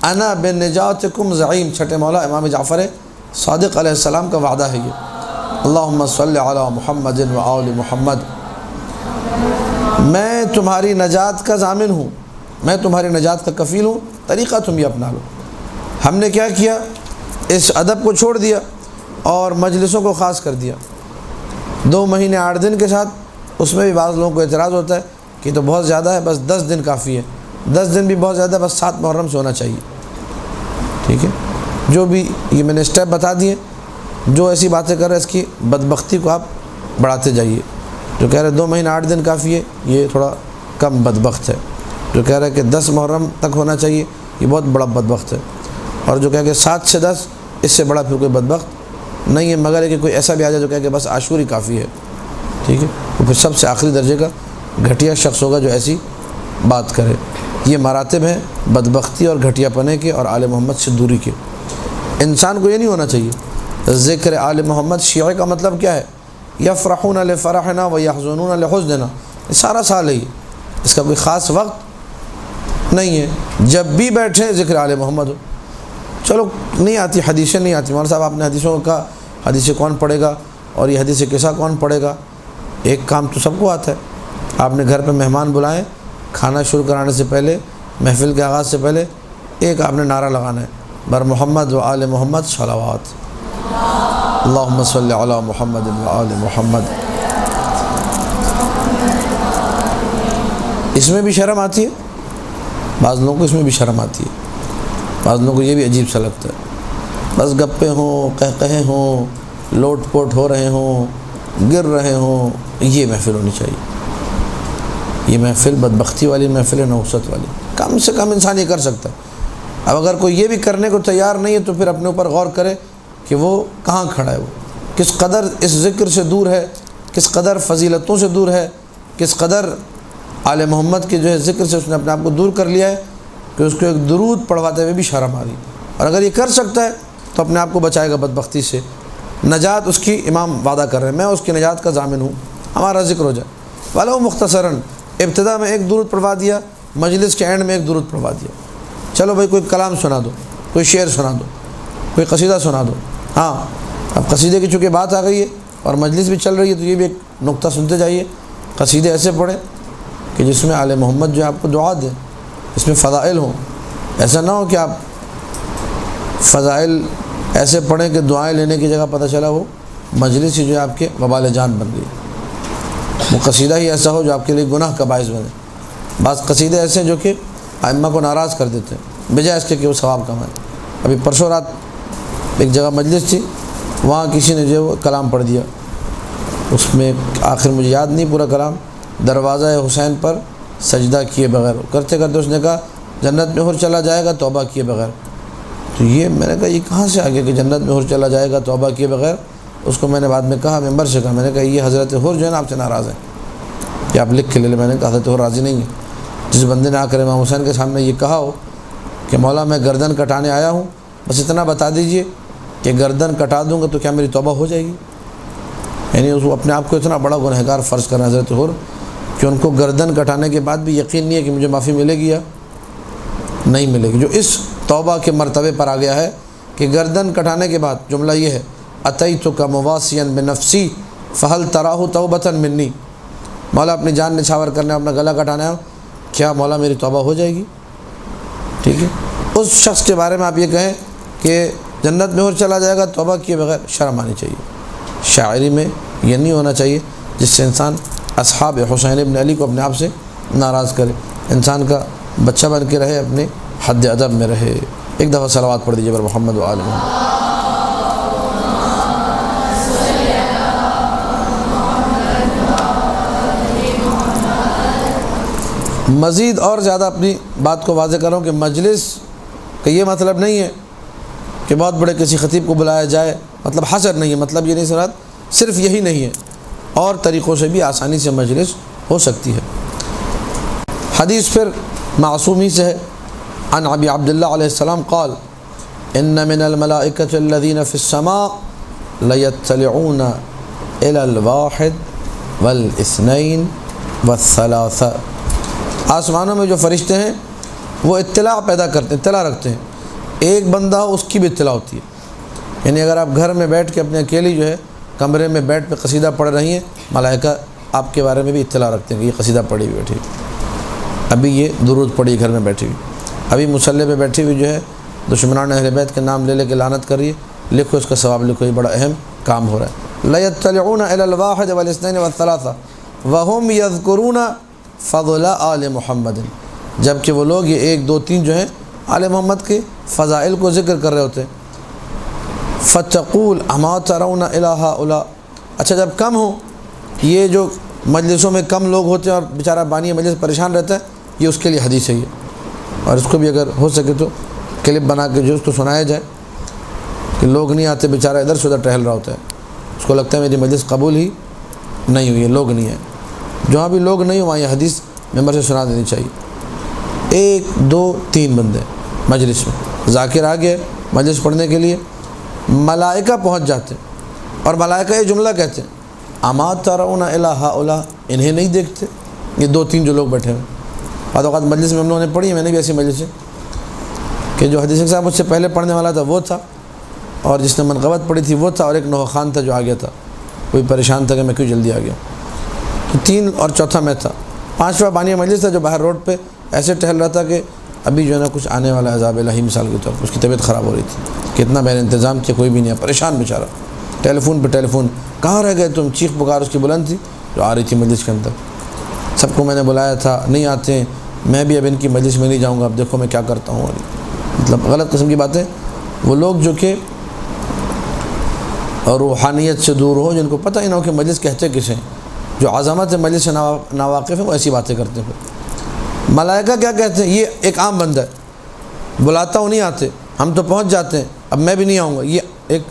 انا بِنِجَاتِكُمْ زعیم، چھٹے مولا امام جعفر صادق علیہ السلام کا وعدہ ہے یہ۔ اللہم صلی علی محمد و آل محمد، میں تمہاری نجات کا ضامن ہوں، میں تمہاری نجات کا کفیل ہوں، طریقہ تم یہ اپنا لو۔ ہم نے کیا کیا؟ اس ادب کو چھوڑ دیا اور مجلسوں کو خاص کر دیا، 2 مہینے 8 دن کے ساتھ، اس میں بھی بعض لوگوں کو اعتراض ہوتا ہے کہ تو بہت زیادہ ہے، بس 10 دن کافی ہے، 10 دن بھی بہت زیادہ ہے، بس 7 محرم سے ہونا چاہیے۔ ٹھیک ہے، جو بھی یہ میں نے اسٹیپ بتا دیے، جو ایسی باتیں کر رہے ہیں اس کی بدبختی کو آپ بڑھاتے جائیے۔ جو کہہ رہے 2 مہینے 8 دن کافی ہے، یہ تھوڑا کم بدبخت ہے۔ جو کہہ رہے کہ 10 محرم تک ہونا چاہیے، یہ بہت بڑا بدبخت ہے۔ اور جو کہہ کہ 7 سے 10، اس سے بڑا پھر کوئی بدبخت نہیں ہے، مگر ہے کہ کوئی ایسا بھی آ جائے جو کہہ کہ بس عاشور ہی کافی ہے۔ ٹھیک ہے، وہ پھر سب سے آخری درجے کا گھٹیا شخص ہوگا جو ایسی بات کرے۔ یہ مراتب ہیں بدبختی اور گھٹیا پنے کے اور آل محمد سے دوری کے۔ انسان کو یہ نہیں ہونا چاہیے۔ ذکر آل محمد، شیعہ کا مطلب کیا ہے؟ یفرحون لفرحنا ویحزنون لحزننا، یہ سارا سال ہے، اس کا کوئی خاص وقت نہیں ہے، جب بھی بیٹھیں ذکر آل محمد ہو۔ چلو نہیں آتی حدیثیں، نہیں آتی، مولانا صاحب آپ نے حدیثوں کا حدیث کون پڑھے گا اور یہ حدیث قصہ کون پڑھے گا؟ ایک کام تو سب کو آتا ہے، آپ نے گھر پہ مہمان بلائیں، کھانا شروع کرانے سے پہلے، محفل کے آغاز سے پہلے ایک آپ نے نعرہ لگانا ہے، بر محمد و آل محمد صلوات، اللہم صلی علی محمد و آل محمد۔ اس میں بھی شرم آتی ہے، بعض لوگوں کو اس میں بھی شرم آتی ہے، بعض لوگوں کو یہ بھی عجیب سا لگتا ہے، بس گپے ہوں، قہقہے ہوں، لوٹ پوٹ ہو رہے ہوں، گر رہے ہوں، یہ محفل ہونی چاہیے۔ یہ محفل بدبختی والی محفل ہے، نحوست والی، کم سے کم انسان یہ کر سکتا ہے۔ اب اگر کوئی یہ بھی کرنے کو تیار نہیں ہے تو پھر اپنے اوپر غور کرے کہ وہ کہاں کھڑا ہے، وہ کس قدر اس ذکر سے دور ہے، کس قدر فضیلتوں سے دور ہے، کس قدر آل محمد کے جو ہے ذکر سے اس نے اپنے آپ کو دور کر لیا ہے کہ اس کو ایک درود پڑھواتے ہوئے بھی شرم آ رہی۔ اور اگر یہ کر سکتا ہے تو اپنے آپ کو بچائے گا بدبختی سے، نجات اس کی امام وعدہ کر رہے ہیں، میں اس کی نجات کا ضامن ہوں، ہمارا ذکر ہو جائے۔ ولو مختصراً، ابتدا میں ایک درود پڑھوا دیا، مجلس کے اینڈ میں ایک درود پڑھوا دیا، چلو بھائی کوئی کلام سنا دو، کوئی شعر سنا دو، کوئی قصیدہ سنا دو۔ ہاں، اب قصیدے کی چونکہ بات آ گئی ہے اور مجلس بھی چل رہی ہے تو یہ بھی ایک نقطہ سنتے جائیے۔ قصیدے ایسے پڑھیں کہ جس میں آل محمد جو ہے آپ کو دعا دیں، اس میں فضائل ہوں۔ ایسا نہ ہو کہ آپ فضائل ایسے پڑھیں کہ دعائیں لینے کی جگہ پتہ چلا وہ مجلس ہی جو ہے آپ کے وبال جان بن گئی، وہ قصیدہ ہی ایسا ہو جو آپ کے لیے گناہ کا باعث بنے۔ بعض قصیدے ایسے ہیں جو کہ ائمہ کو ناراض کر دیتے ہیں بجائے اس کے کہ وہ ثواب کمائیں۔ ابھی پرسوں رات ایک جگہ مجلس تھی، وہاں کسی نے جو ہے وہ کلام پڑھ دیا، اس میں آخر مجھے یاد نہیں پورا کلام، دروازہ حسین پر سجدہ کیے بغیر، کرتے کرتے اس نے کہا جنت میں حور چلا جائے گا توبہ کیے بغیر۔ تو یہ میں نے کہا یہ کہاں سے آگے کہ جنت میں حور چلا جائے گا توبہ کیے بغیر؟ اس کو میں نے بعد میں کہا، ممبر سے کہا، میں نے کہا یہ حضرت حور جو ہے نا آپ سے ناراض ہے، کہ آپ لکھ کے لے لیں۔ میں نے کہا حضرت حور راضی نہیں ہے۔ جس بندے نے آ کر امام حسین کے سامنے یہ کہا ہو کہ مولا میں گردن کٹانے آیا ہوں، بس اتنا بتا دیجئے کہ گردن کٹا دوں گا تو کیا میری توبہ ہو جائے گی؟ یعنی اس اپنے آپ کو اتنا بڑا گنہگار فرض کرنا حضرت حور کہ ان کو گردن کٹانے کے بعد بھی یقین نہیں ہے کہ مجھے معافی ملے گی یا نہیں ملے گی، جو اس توبہ کے مرتبے پر آ گیا ہے کہ گردن کٹانے کے بعد جملہ یہ ہے اتیتک مواسیا بنفسی فہل تراہ توبۃ منی، مولا اپنی جان نچھاور کرنے اپنا گلا کٹانا ہے، کیا مولا میری توبہ ہو جائے گی؟ ٹھیک ہے، اس شخص کے بارے میں آپ یہ کہیں کہ جنت میں اور چلا جائے گا توبہ کیے بغیر، شرم آنی چاہیے۔ شاعری میں یہ نہیں ہونا چاہیے جس سے انسان اصحاب حسین ابن علی کو اپنے آپ سے ناراض کرے، انسان کا بچہ بن کے رہے، اپنے حد ادب میں رہے۔ ایک دفعہ صلوات پڑھ دیجیے بر محمد و آل محمد۔ مزید اور زیادہ اپنی بات کو واضح کروں کہ مجلس کا یہ مطلب نہیں ہے کہ بہت بڑے کسی خطیب کو بلایا جائے، مطلب حصر نہیں ہے، مطلب یہ نہیں سنات صرف یہی نہیں ہے، اور طریقوں سے بھی آسانی سے مجلس ہو سکتی ہے۔ حدیث پھر معصوم ہی سے ہے، عن ابی عبداللہ علیہ السلام قال ان من الملائکۃ الذین فی السماء لیطلعون الی الواحد والاثنین والثلاثہ، آسمانوں میں جو فرشتے ہیں وہ اطلاع پیدا کرتے ہیں، اطلاع رکھتے ہیں، ایک بندہ ہو اس کی بھی اطلاع ہوتی ہے۔ یعنی اگر آپ گھر میں بیٹھ کے اپنے اکیلی جو ہے کمرے میں بیٹھ پہ قصیدہ پڑھ رہی ہیں، ملائکہ آپ کے بارے میں بھی اطلاع رکھتے ہیں کہ یہ قصیدہ پڑھی ہوئی بیٹھی، ابھی یہ درود پڑھی گھر میں بیٹھی ہوئی، ابھی مصلی پہ بیٹھی ہوئی جو ہے دشمنان اہل بیت کے نام لے لے کے لعنت کر رہی ہے، لکھو اس کا ثواب لکھو، یہ بڑا اہم کام ہو رہا ہے۔ لیطلعون الی الواحد والاثنین والثلاثہ وہم یذکرون فضل آل محمد، جبکہ وہ لوگ یہ 1 2 3 جو ہیں آل محمد کے فضائل کو ذکر کر رہے ہوتے ہیں۔ فتقول اما ترون الی ہؤلاء، اچھا جب کم ہو، یہ جو مجلسوں میں کم لوگ ہوتے ہیں اور بیچارہ بانی مجلس پریشان رہتا ہے، یہ اس کے لیے حدیث ہے یہ، اور اس کو بھی اگر ہو سکے تو کلپ بنا کے جو اس کو سنایا جائے کہ لوگ نہیں آتے، بیچارہ ادھر سے ادھر ٹہل رہا ہوتا ہے، اس کو لگتا ہے میری مجلس قبول ہی نہیں ہوئی ہے، لوگ نہیں ہیں۔ جہاں بھی لوگ نہیں ہو وہاں یہ حدیث ممبر سے سنا دینی چاہیے۔ 1 2 3 بندے مجلس میں، ذاکر آ گئے مجلس پڑھنے کے لیے، ملائکہ پہنچ جاتے ہیں اور ملائکہ یہ جملہ کہتے ہیں اما ترون الی ہؤلاء، انہیں نہیں دیکھتے یہ 2 3 جو لوگ بیٹھے ہیں۔ بعض اوقات مجلس میں ہم لوگوں نے پڑھی، میں نے بھی ایسی مجلس ہے کہ جو حدیث صاحب مجھ سے پہلے پڑھنے والا تھا وہ تھا، اور جس نے منقبت پڑھی تھی وہ تھا، اور ایک نوح خان تھا جو آ گیا تھا، کوئی پریشان تھا کہ میں کیوں جلدی آ گیا، تو 3 اور چوتھا میں تھا۔ 5واں بانی مجلس تھا جو باہر روڈ پہ ایسے ٹہل رہا تھا کہ ابھی جو ہے نا کچھ آنے والا عذاب الہی مثال کے طور پر، اس کی طبیعت خراب ہو رہی تھی، کتنا بہر انتظام کیا کوئی بھی نہیں ہے، پریشان بیچارہ، ٹیلی فون پہ ٹیلی فون، کہاں رہ گئے تم، چیخ پکار اس کی بلند تھی جو آ رہی تھی مجلس کے اندر۔ سب کو میں نے بلایا تھا، نہیں آتے ہیں، میں بھی اب ان کی مجلس میں نہیں جاؤں گا، اب دیکھو میں کیا کرتا ہوں، مطلب غلط قسم کی باتیں۔ وہ لوگ جو کہ روحانیت سے دور ہو، جن کو پتہ ہی نہ ہو کہ مجلس کہتے کسے ہیں، جو عظمت مجلس سے ناواقف ہیں، وہ ایسی باتیں کرتے ہیں۔ ملائکہ کیا کہتے ہیں، یہ ایک عام بندہ ہے، بلاتا ہوں نہیں آتے، ہم تو پہنچ جاتے ہیں، اب میں بھی نہیں آؤں گا، یہ ایک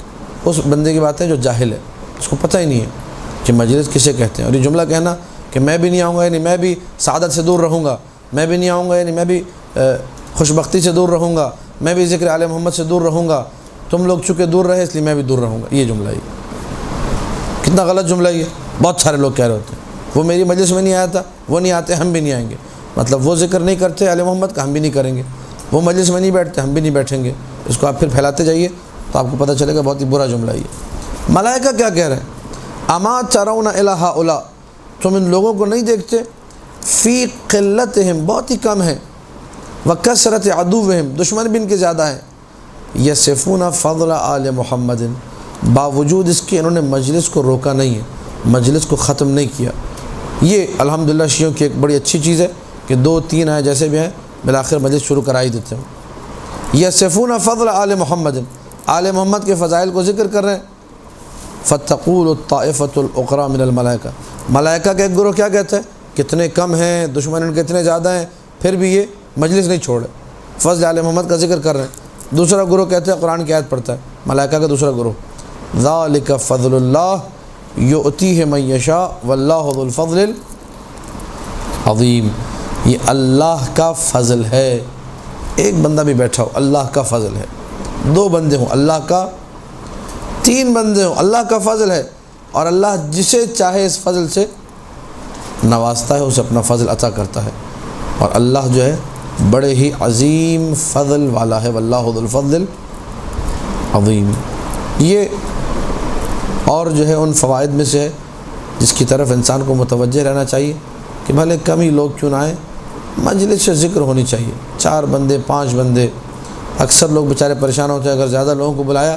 اس بندے کی بات ہے جو جاہل ہے، اس کو پتہ ہی نہیں ہے کہ مجلس کسے کہتے ہیں۔ اور یہ جملہ کہنا کہ میں بھی نہیں آؤں گا یعنی میں بھی سعادت سے دور رہوں گا، میں بھی نہیں آؤں گا یعنی میں بھی خوشبختی سے دور رہوں گا، میں بھی ذکر آل محمد سے دور رہوں گا، تم لوگ چونکہ دور رہے اس لیے میں بھی دور رہوں گا، یہ جملہ ہی کتنا غلط جملہ یہ، بہت سارے لوگ کہہ رہے ہوتے ہیں وہ میری مجلس میں نہیں آیا تھا، وہ نہیں آتے ہم بھی نہیں آئیں گے، مطلب وہ ذکر نہیں کرتے آل محمد کا، ہم بھی نہیں کریں گے، وہ مجلس میں نہیں بیٹھتے، ہم بھی نہیں بیٹھیں گے۔ اس کو آپ پھر پھیلاتے جائیے تو آپ کو پتہ چلے گا بہت ہی برا جملہ یہ۔ ملائکہ کیا کہہ رہے ہیں، اما ترون الی ہؤلاء، تم ان لوگوں کو نہیں دیکھتے، فی قلتہم، بہت ہی کم ہیں، وکثرت عدوہم، دشمن بھی ان کے زیادہ ہیں، یصفون فضل آل محمد، باوجود اس کے انہوں نے مجلس کو روکا نہیں ہے، مجلس کو ختم نہیں کیا۔ یہ الحمدللہ شیعوں کی ایک بڑی اچھی چیز ہے کہ 2 3 آئے جیسے بھی ہیں بالآخر مجلس شروع کرا ہی دیتے ہیں، یصفون فضل آل محمد، آل محمد کے فضائل کو ذکر کر رہے ہیں۔ فتقول الطائفۃ الاخری من الملائکہ، ملائکہ کا ایک گروہ کیا کہتا ہے؟ کتنے کم ہیں، دشمن ان کے اتنے زیادہ ہیں، پھر بھی یہ مجلس نہیں چھوڑے، فضل آل محمد کا ذکر کر رہے ہیں۔ دوسرا گروہ کہتے ہیں قرآن کی آیت پڑھتا ہے، ملائکہ کا دوسرا گروہ، ذالک فضل اللہ یؤتیہ من یشاء واللہ ذو الفضل العظیم، یہ اللہ کا فضل ہے۔ ایک بندہ بھی بیٹھا ہو، اللہ کا فضل ہے، دو بندے ہوں اللہ کا، تین بندے ہوں اللہ کا فضل ہے، اور اللہ جسے چاہے اس فضل سے نوازتا ہے، اسے اپنا فضل عطا کرتا ہے، اور اللہ جو ہے بڑے ہی عظیم فضل والا ہے، واللہ ذو الفضل العظیم۔ یہ اور جو ہے ان فوائد میں سے ہے جس کی طرف انسان کو متوجہ رہنا چاہیے کہ بھلے کم ہی لوگ کیوں نہ آئیں، مجلس سے ذکر ہونی چاہیے، 4 بندے 5 بندے۔ اکثر لوگ بیچارے پریشان ہوتے ہیں، اگر زیادہ لوگوں کو بلایا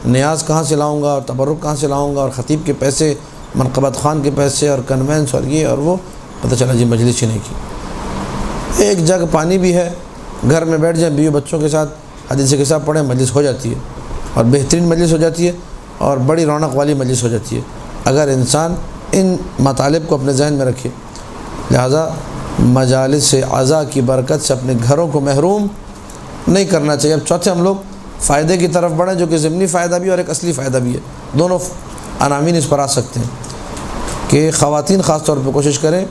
نیاز کہاں سے لاؤں گا، اور تبرک کہاں سے لاؤں گا، اور خطیب کے پیسے، منقبت خان کے پیسے، اور کنوینس، اور یہ اور وہ، پتہ چلا جی مجلس ہی نہیں کی۔ ایک جگ پانی بھی ہے، گھر میں بیٹھ جائیں بیوی بچوں کے ساتھ، حدیث کے ساتھ پڑھیں، مجلس ہو جاتی ہے، اور بہترین مجلس ہو جاتی ہے، اور بڑی رونق والی مجلس ہو جاتی ہے، اگر انسان ان مطالب کو اپنے ذہن میں رکھے۔ لہذا مجالس عزا کی برکت سے اپنے گھروں کو محروم نہیں کرنا چاہیے۔ اب چوتھے ہم لوگ فائدے کی طرف بڑھیں، جو کہ ضمنی فائدہ بھی اور ایک اصلی فائدہ بھی ہے، دونوں عناوین اس پر آ سکتے ہیں، کہ خواتین خاص طور پہ کوشش کریں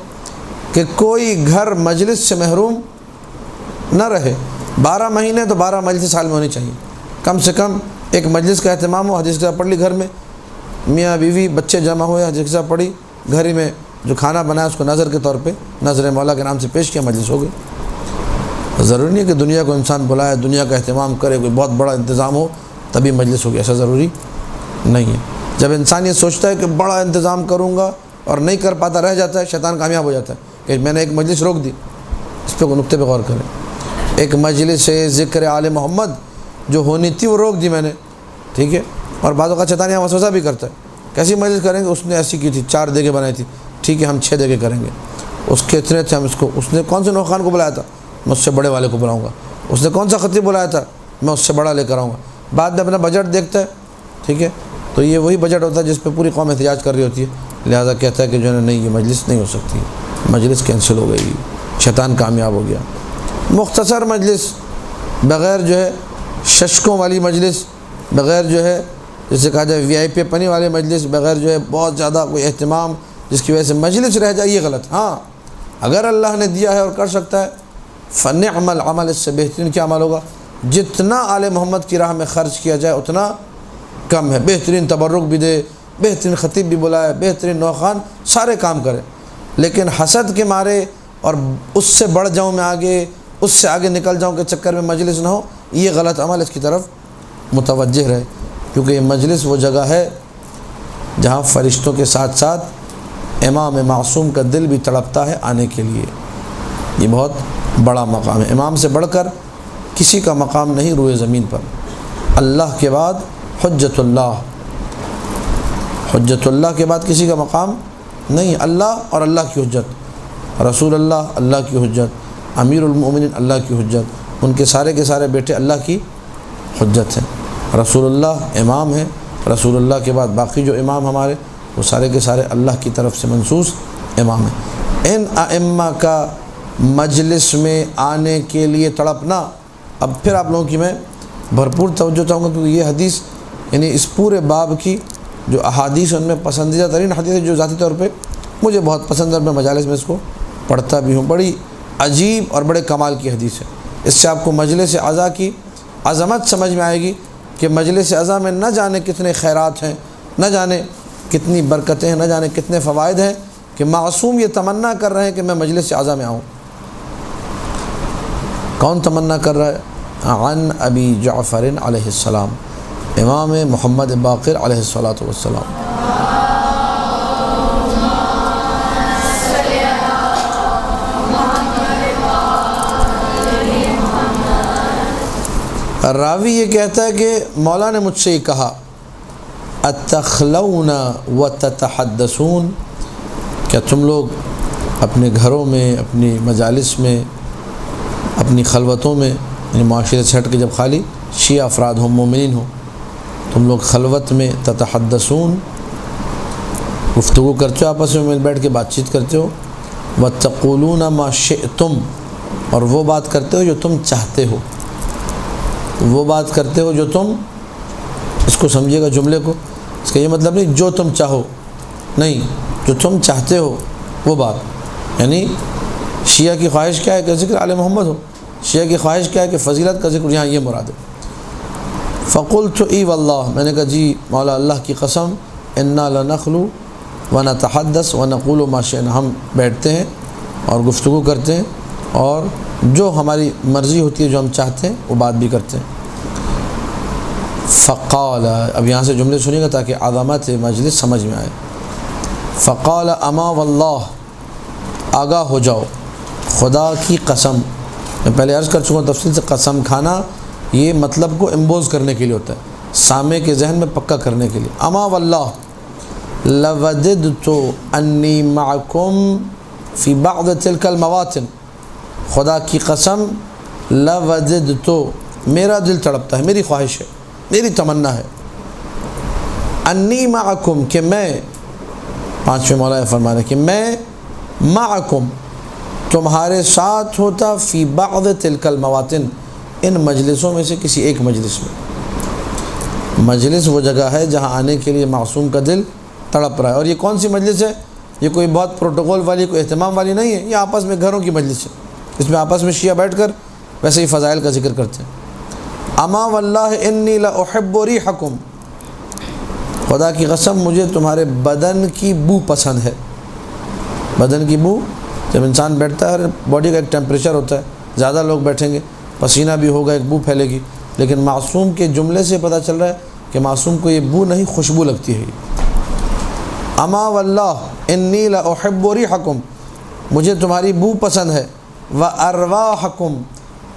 کہ کوئی گھر مجلس سے محروم نہ رہے۔ 12 مہینے تو 12 مجلس سال میں ہونی چاہیے، کم سے کم ایک مجلس کا اہتمام ہو، حدیث کے ساتھ پڑھ لی، گھر میں میاں بیوی بچے جمع ہوئے، حدیث کے ساتھ پڑھی، گھر ہی میں جو کھانا بنایا اس کو نظر کے طور پہ نظر مولا کے نام سے پیش کیا، مجلس ہو گئی۔ ضروری نہیں کہ دنیا کو انسان بلائے، دنیا کا اہتمام کرے، کوئی بہت بڑا انتظام ہو تبھی مجلس ہوگی، ایسا ضروری نہیں ہے۔ جب انسان یہ سوچتا ہے کہ بڑا انتظام کروں گا اور نہیں کر پاتا، رہ جاتا ہے، شیطان کامیاب ہو جاتا ہے کہ میں نے ایک مجلس روک دی۔ اس پہ کوئی نقطے پہ غور کریں۔ ایک مجلس ذکر آل محمد جو ہونی تھی وہ روک دی میں نے، ٹھیک ہے، اور بعض اوقات شیطان یہاں وسوسہ بھی کرتا ہے، کیسی مجلس کریں گے، اس نے ایسی کی تھی، 4 دیگیں بنائی تھی، ٹھیک ہے ہم 6 دیگیں کریں گے، اس کے اتنے تھے ہم اس کو، اس نے کون سے نوخان کو بلایا تھا، میں اس سے بڑے والے کو بلاؤں گا، اس نے کون سا خطیب بلایا تھا، میں اس سے بڑا لے کر آؤں گا۔ بعد میں اپنا بجٹ دیکھتا ہے، ٹھیک ہے، تو یہ وہی بجٹ ہوتا ہے جس پہ پوری قوم احتجاج کر رہی ہوتی ہے، لہٰذا کہتا ہے کہ جو ہے نہیں، یہ مجلس نہیں ہو سکتی، مجلس کینسل ہو گئی، شیطان کامیاب ہو گیا۔ مختصر مجلس، بغیر جو ہے ششکوں والی مجلس، بغیر جو ہے جسے کہا جائے VIP پنی والے مجلس، بغیر جو ہے بہت زیادہ کوئی اہتمام جس کی وجہ سے مجلس رہ جائے، یہ غلط۔ ہاں اگر اللہ نے دیا ہے اور کر سکتا ہے، فنعم العمل، اس سے بہترین کیا عمل ہوگا؟ جتنا آل محمد کی راہ میں خرچ کیا جائے اتنا کم ہے، بہترین تبرک بھی دے، بہترین خطیب بھی بلائے، بہترین نوخان، سارے کام کرے، لیکن حسد کے مارے اور اس سے بڑھ جاؤں میں آگے، اس سے آگے نکل جاؤں کے چکر میں مجلس نہ ہو، یہ غلط عمل، اس کی طرف متوجہ رہے، کیونکہ یہ مجلس وہ جگہ ہے جہاں فرشتوں کے ساتھ ساتھ امام معصوم کا دل بھی تڑپتا ہے آنے کے لیے۔ یہ بہت بڑا مقام ہے، امام سے بڑھ کر کسی کا مقام نہیں روئے زمین پر۔ اللہ کے بعد حجت اللہ، حجت اللہ کے بعد کسی کا مقام نہیں، اللہ اور اللہ کی حجت، رسول اللہ اللہ کی حجت، امیر المؤمنین اللہ کی حجت، ان کے سارے بیٹے اللہ کی حجت ہیں۔ رسول اللہ امام ہیں، رسول اللہ کے بعد باقی جو امام ہمارے وہ سارے کے سارے اللہ کی طرف سے منصوص امام ہیں۔ ان ائمہ کا مجلس میں آنے کے لیے تڑپنا، اب پھر آپ لوگوں کی میں بھرپور توجہ چاہوں گا، کیونکہ یہ حدیث یعنی اس پورے باب کی جو احادیث ان میں پسندیدہ ترین حدیث ہے، جو ذاتی طور پہ مجھے بہت پسند ہے، میں مجالس میں اس کو پڑھتا بھی ہوں، بڑی عجیب اور بڑے کمال کی حدیث ہے۔ اس سے آپ کو مجلس عزا کی عظمت سمجھ میں آئے گی کہ مجلس عزا میں نہ جانے کتنے خیرات ہیں، نہ جانے کتنی برکتیں ہیں، نہ جانے کتنے فوائد ہیں، کہ معصوم یہ تمنا کر رہے ہیں کہ میں مجلس عزا میں آؤں۔ کون تمنا کر رہا ہے؟ عن ابی جعفر علیہ السلام، امام محمد باقر علیہ السلام۔ راوی یہ کہتا ہے کہ مولا نے مجھ سے یہ کہا، اتخلون وتتحدثون، کیا تم لوگ اپنے گھروں میں، اپنی مجالس میں، اپنی خلوتوں میں یعنی معاشرے سے ہٹ کے جب خالی شیعہ افراد ہوں، مومنین ہوں، تم لوگ خلوت میں تتحدثون، گفتگو کرتے ہو، آپس میں مل بیٹھ کے بات چیت کرتے ہو، وتقولون ما شئتم، اور وہ بات کرتے ہو جو تم چاہتے ہو، وہ بات کرتے ہو جو تم، اس کو سمجھیے گا جملے کو، اس کا یہ مطلب نہیں جو تم چاہو، نہیں، جو تم چاہتے ہو وہ بات، یعنی شیعہ کی خواہش کیا ہے کہ ذکر آل محمد ہو، شیعہ کی خواہش کیا ہے کہ فضیلت کا ذکر، یہاں یہ مراد ہے۔ فقلت ای واللہ، میں نے کہا جی مولا اللہ کی قسم، انا لنخلو ونتحدث ونقول ما شئنا، ہم بیٹھتے ہیں اور گفتگو کرتے ہیں اور جو ہماری مرضی ہوتی ہے، جو ہم چاہتے ہیں وہ بات بھی کرتے ہیں۔ فقال، اب یہاں سے جملے سنیے گا تاکہ عظمت مجلس سمجھ میں آئے۔ فقال اما واللہ، آگاہ ہو جاؤ، خدا کی قسم، میں پہلے عرض کر چکا ہوں تفصیل سے، قسم کھانا یہ مطلب کو امبوز کرنے کے لیے ہوتا ہے، سامع کے ذہن میں پکا کرنے کے لیے۔ اما واللہ لوددت انی معکم فی بعض تلک المواطن، خدا کی قسم، لوددت، میرا دل تڑپتا ہے، میری خواہش ہے، میری تمنا ہے، انی معکم، کہ میں، پانچویں مولا یہ فرمانا کہ میں معکم، تمہارے ساتھ ہوتا، فی بعض تلک المواطن، ان مجلسوں میں سے کسی ایک مجلس میں۔ مجلس وہ جگہ ہے جہاں آنے کے لیے معصوم کا دل تڑپ رہا ہے، اور یہ کون سی مجلس ہے؟ یہ کوئی بہت پروٹوکول والی، کوئی اہتمام والی نہیں ہے، یہ آپس میں گھروں کی مجلس ہے، اس میں آپس میں شیعہ بیٹھ کر ویسے ہی فضائل کا ذکر کرتے ہیں۔ اما واللہ انی لاحب ریحکم، خدا کی قسم مجھے تمہارے بدن کی بو پسند ہے۔ بدن کی بو، جب انسان بیٹھتا ہے باڈی کا ایک ٹیمپریچر ہوتا ہے، زیادہ لوگ بیٹھیں گے پسینہ بھی ہوگا، ایک بو پھیلے گی، لیکن معصوم کے جملے سے پتہ چل رہا ہے کہ معصوم کو یہ بو نہیں، خوشبو لگتی ہے۔ اما واللہ انی لاحب ریحکم، مجھے تمہاری بو پسند ہے، وارواحکم،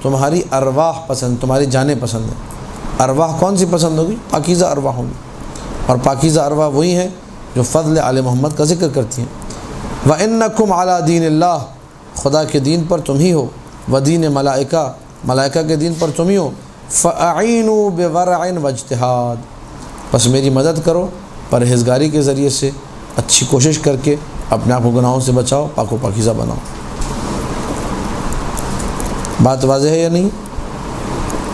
تمہاری ارواح پسند، تمہاری جانیں پسند ہیں۔ ارواح کون سی پسند ہوگی؟ پاکیزہ ارواح ہوں گی، اور پاکیزہ ارواح وہی ہیں جو فضل آل محمد کا ذکر کرتی ہیں۔ وَإِنَّكُمْ عَلَىٰ دِينِ اللَّهِ، خدا کے دین پر تم ہی ہو، وَدِينِ ملائکہ، ملائکہ کے دین پر تم ہی ہو، فَأَعِينُوا بِوَرْعٍ وَاجْتِهَادٍ، بس میری مدد کرو پرہیزگاری کے ذریعے سے، اچھی کوشش کر کے اپنے آپ کو گناہوں سے بچاؤ، پاک و پاکیزہ بناؤ۔ بات واضح ہے یا نہیں؟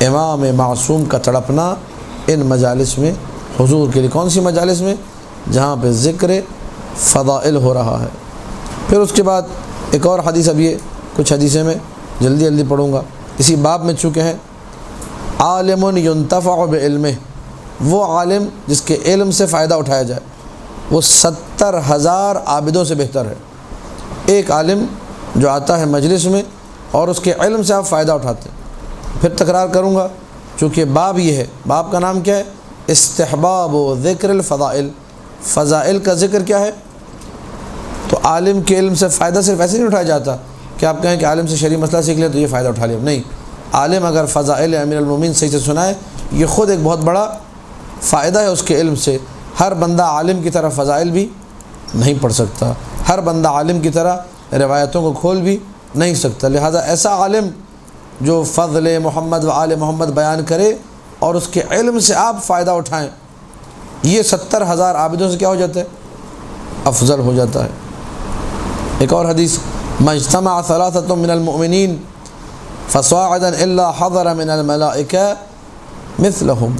امام معصوم کا تڑپنا ان مجالس میں حضور کے لیے، کون سی مجالس میں؟ جہاں پہ ذکر فضائل ہو رہا ہے۔ پھر اس کے بعد ایک اور حدیث، اب یہ کچھ حدیثیں میں جلدی جلدی پڑھوں گا، اسی باب میں چونکہ ہیں۔ عالم ينتفع بعلمہ، وہ عالم جس کے علم سے فائدہ اٹھایا جائے، وہ 70,000 عابدوں سے بہتر ہے۔ ایک عالم جو آتا ہے مجلس میں اور اس کے علم سے آپ فائدہ اٹھاتے ہیں۔ پھر تکرار کروں گا چونکہ باب یہ ہے، باب کا نام کیا ہے؟ استحباب و ذکر الفضائل، فضائل کا ذکر کیا ہے؟ تو عالم کے علم سے فائدہ صرف ایسے نہیں اٹھایا جاتا کہ آپ کہیں کہ عالم سے شرعی مسئلہ سیکھ لیں تو یہ فائدہ اٹھا لیا، نہیں، عالم اگر فضائل امیر المومنین صحیح سے سنائے، یہ خود ایک بہت بڑا فائدہ ہے اس کے علم سے۔ ہر بندہ عالم کی طرح فضائل بھی نہیں پڑھ سکتا، ہر بندہ عالم کی طرح روایتوں کو کھول بھی نہیں سکتا، لہذا ایسا عالم جو فضل محمد و آل محمد بیان کرے اور اس کے علم سے آپ فائدہ اٹھائیں، یہ 70,000 عابدوں سے کیا ہو جاتا ہے؟ افضل ہو جاتا ہے۔ ایک اور حدیث، ما اجتمع ثلاثة من المؤمنین فصاعدا الا حضر من الملائکہ مثلهم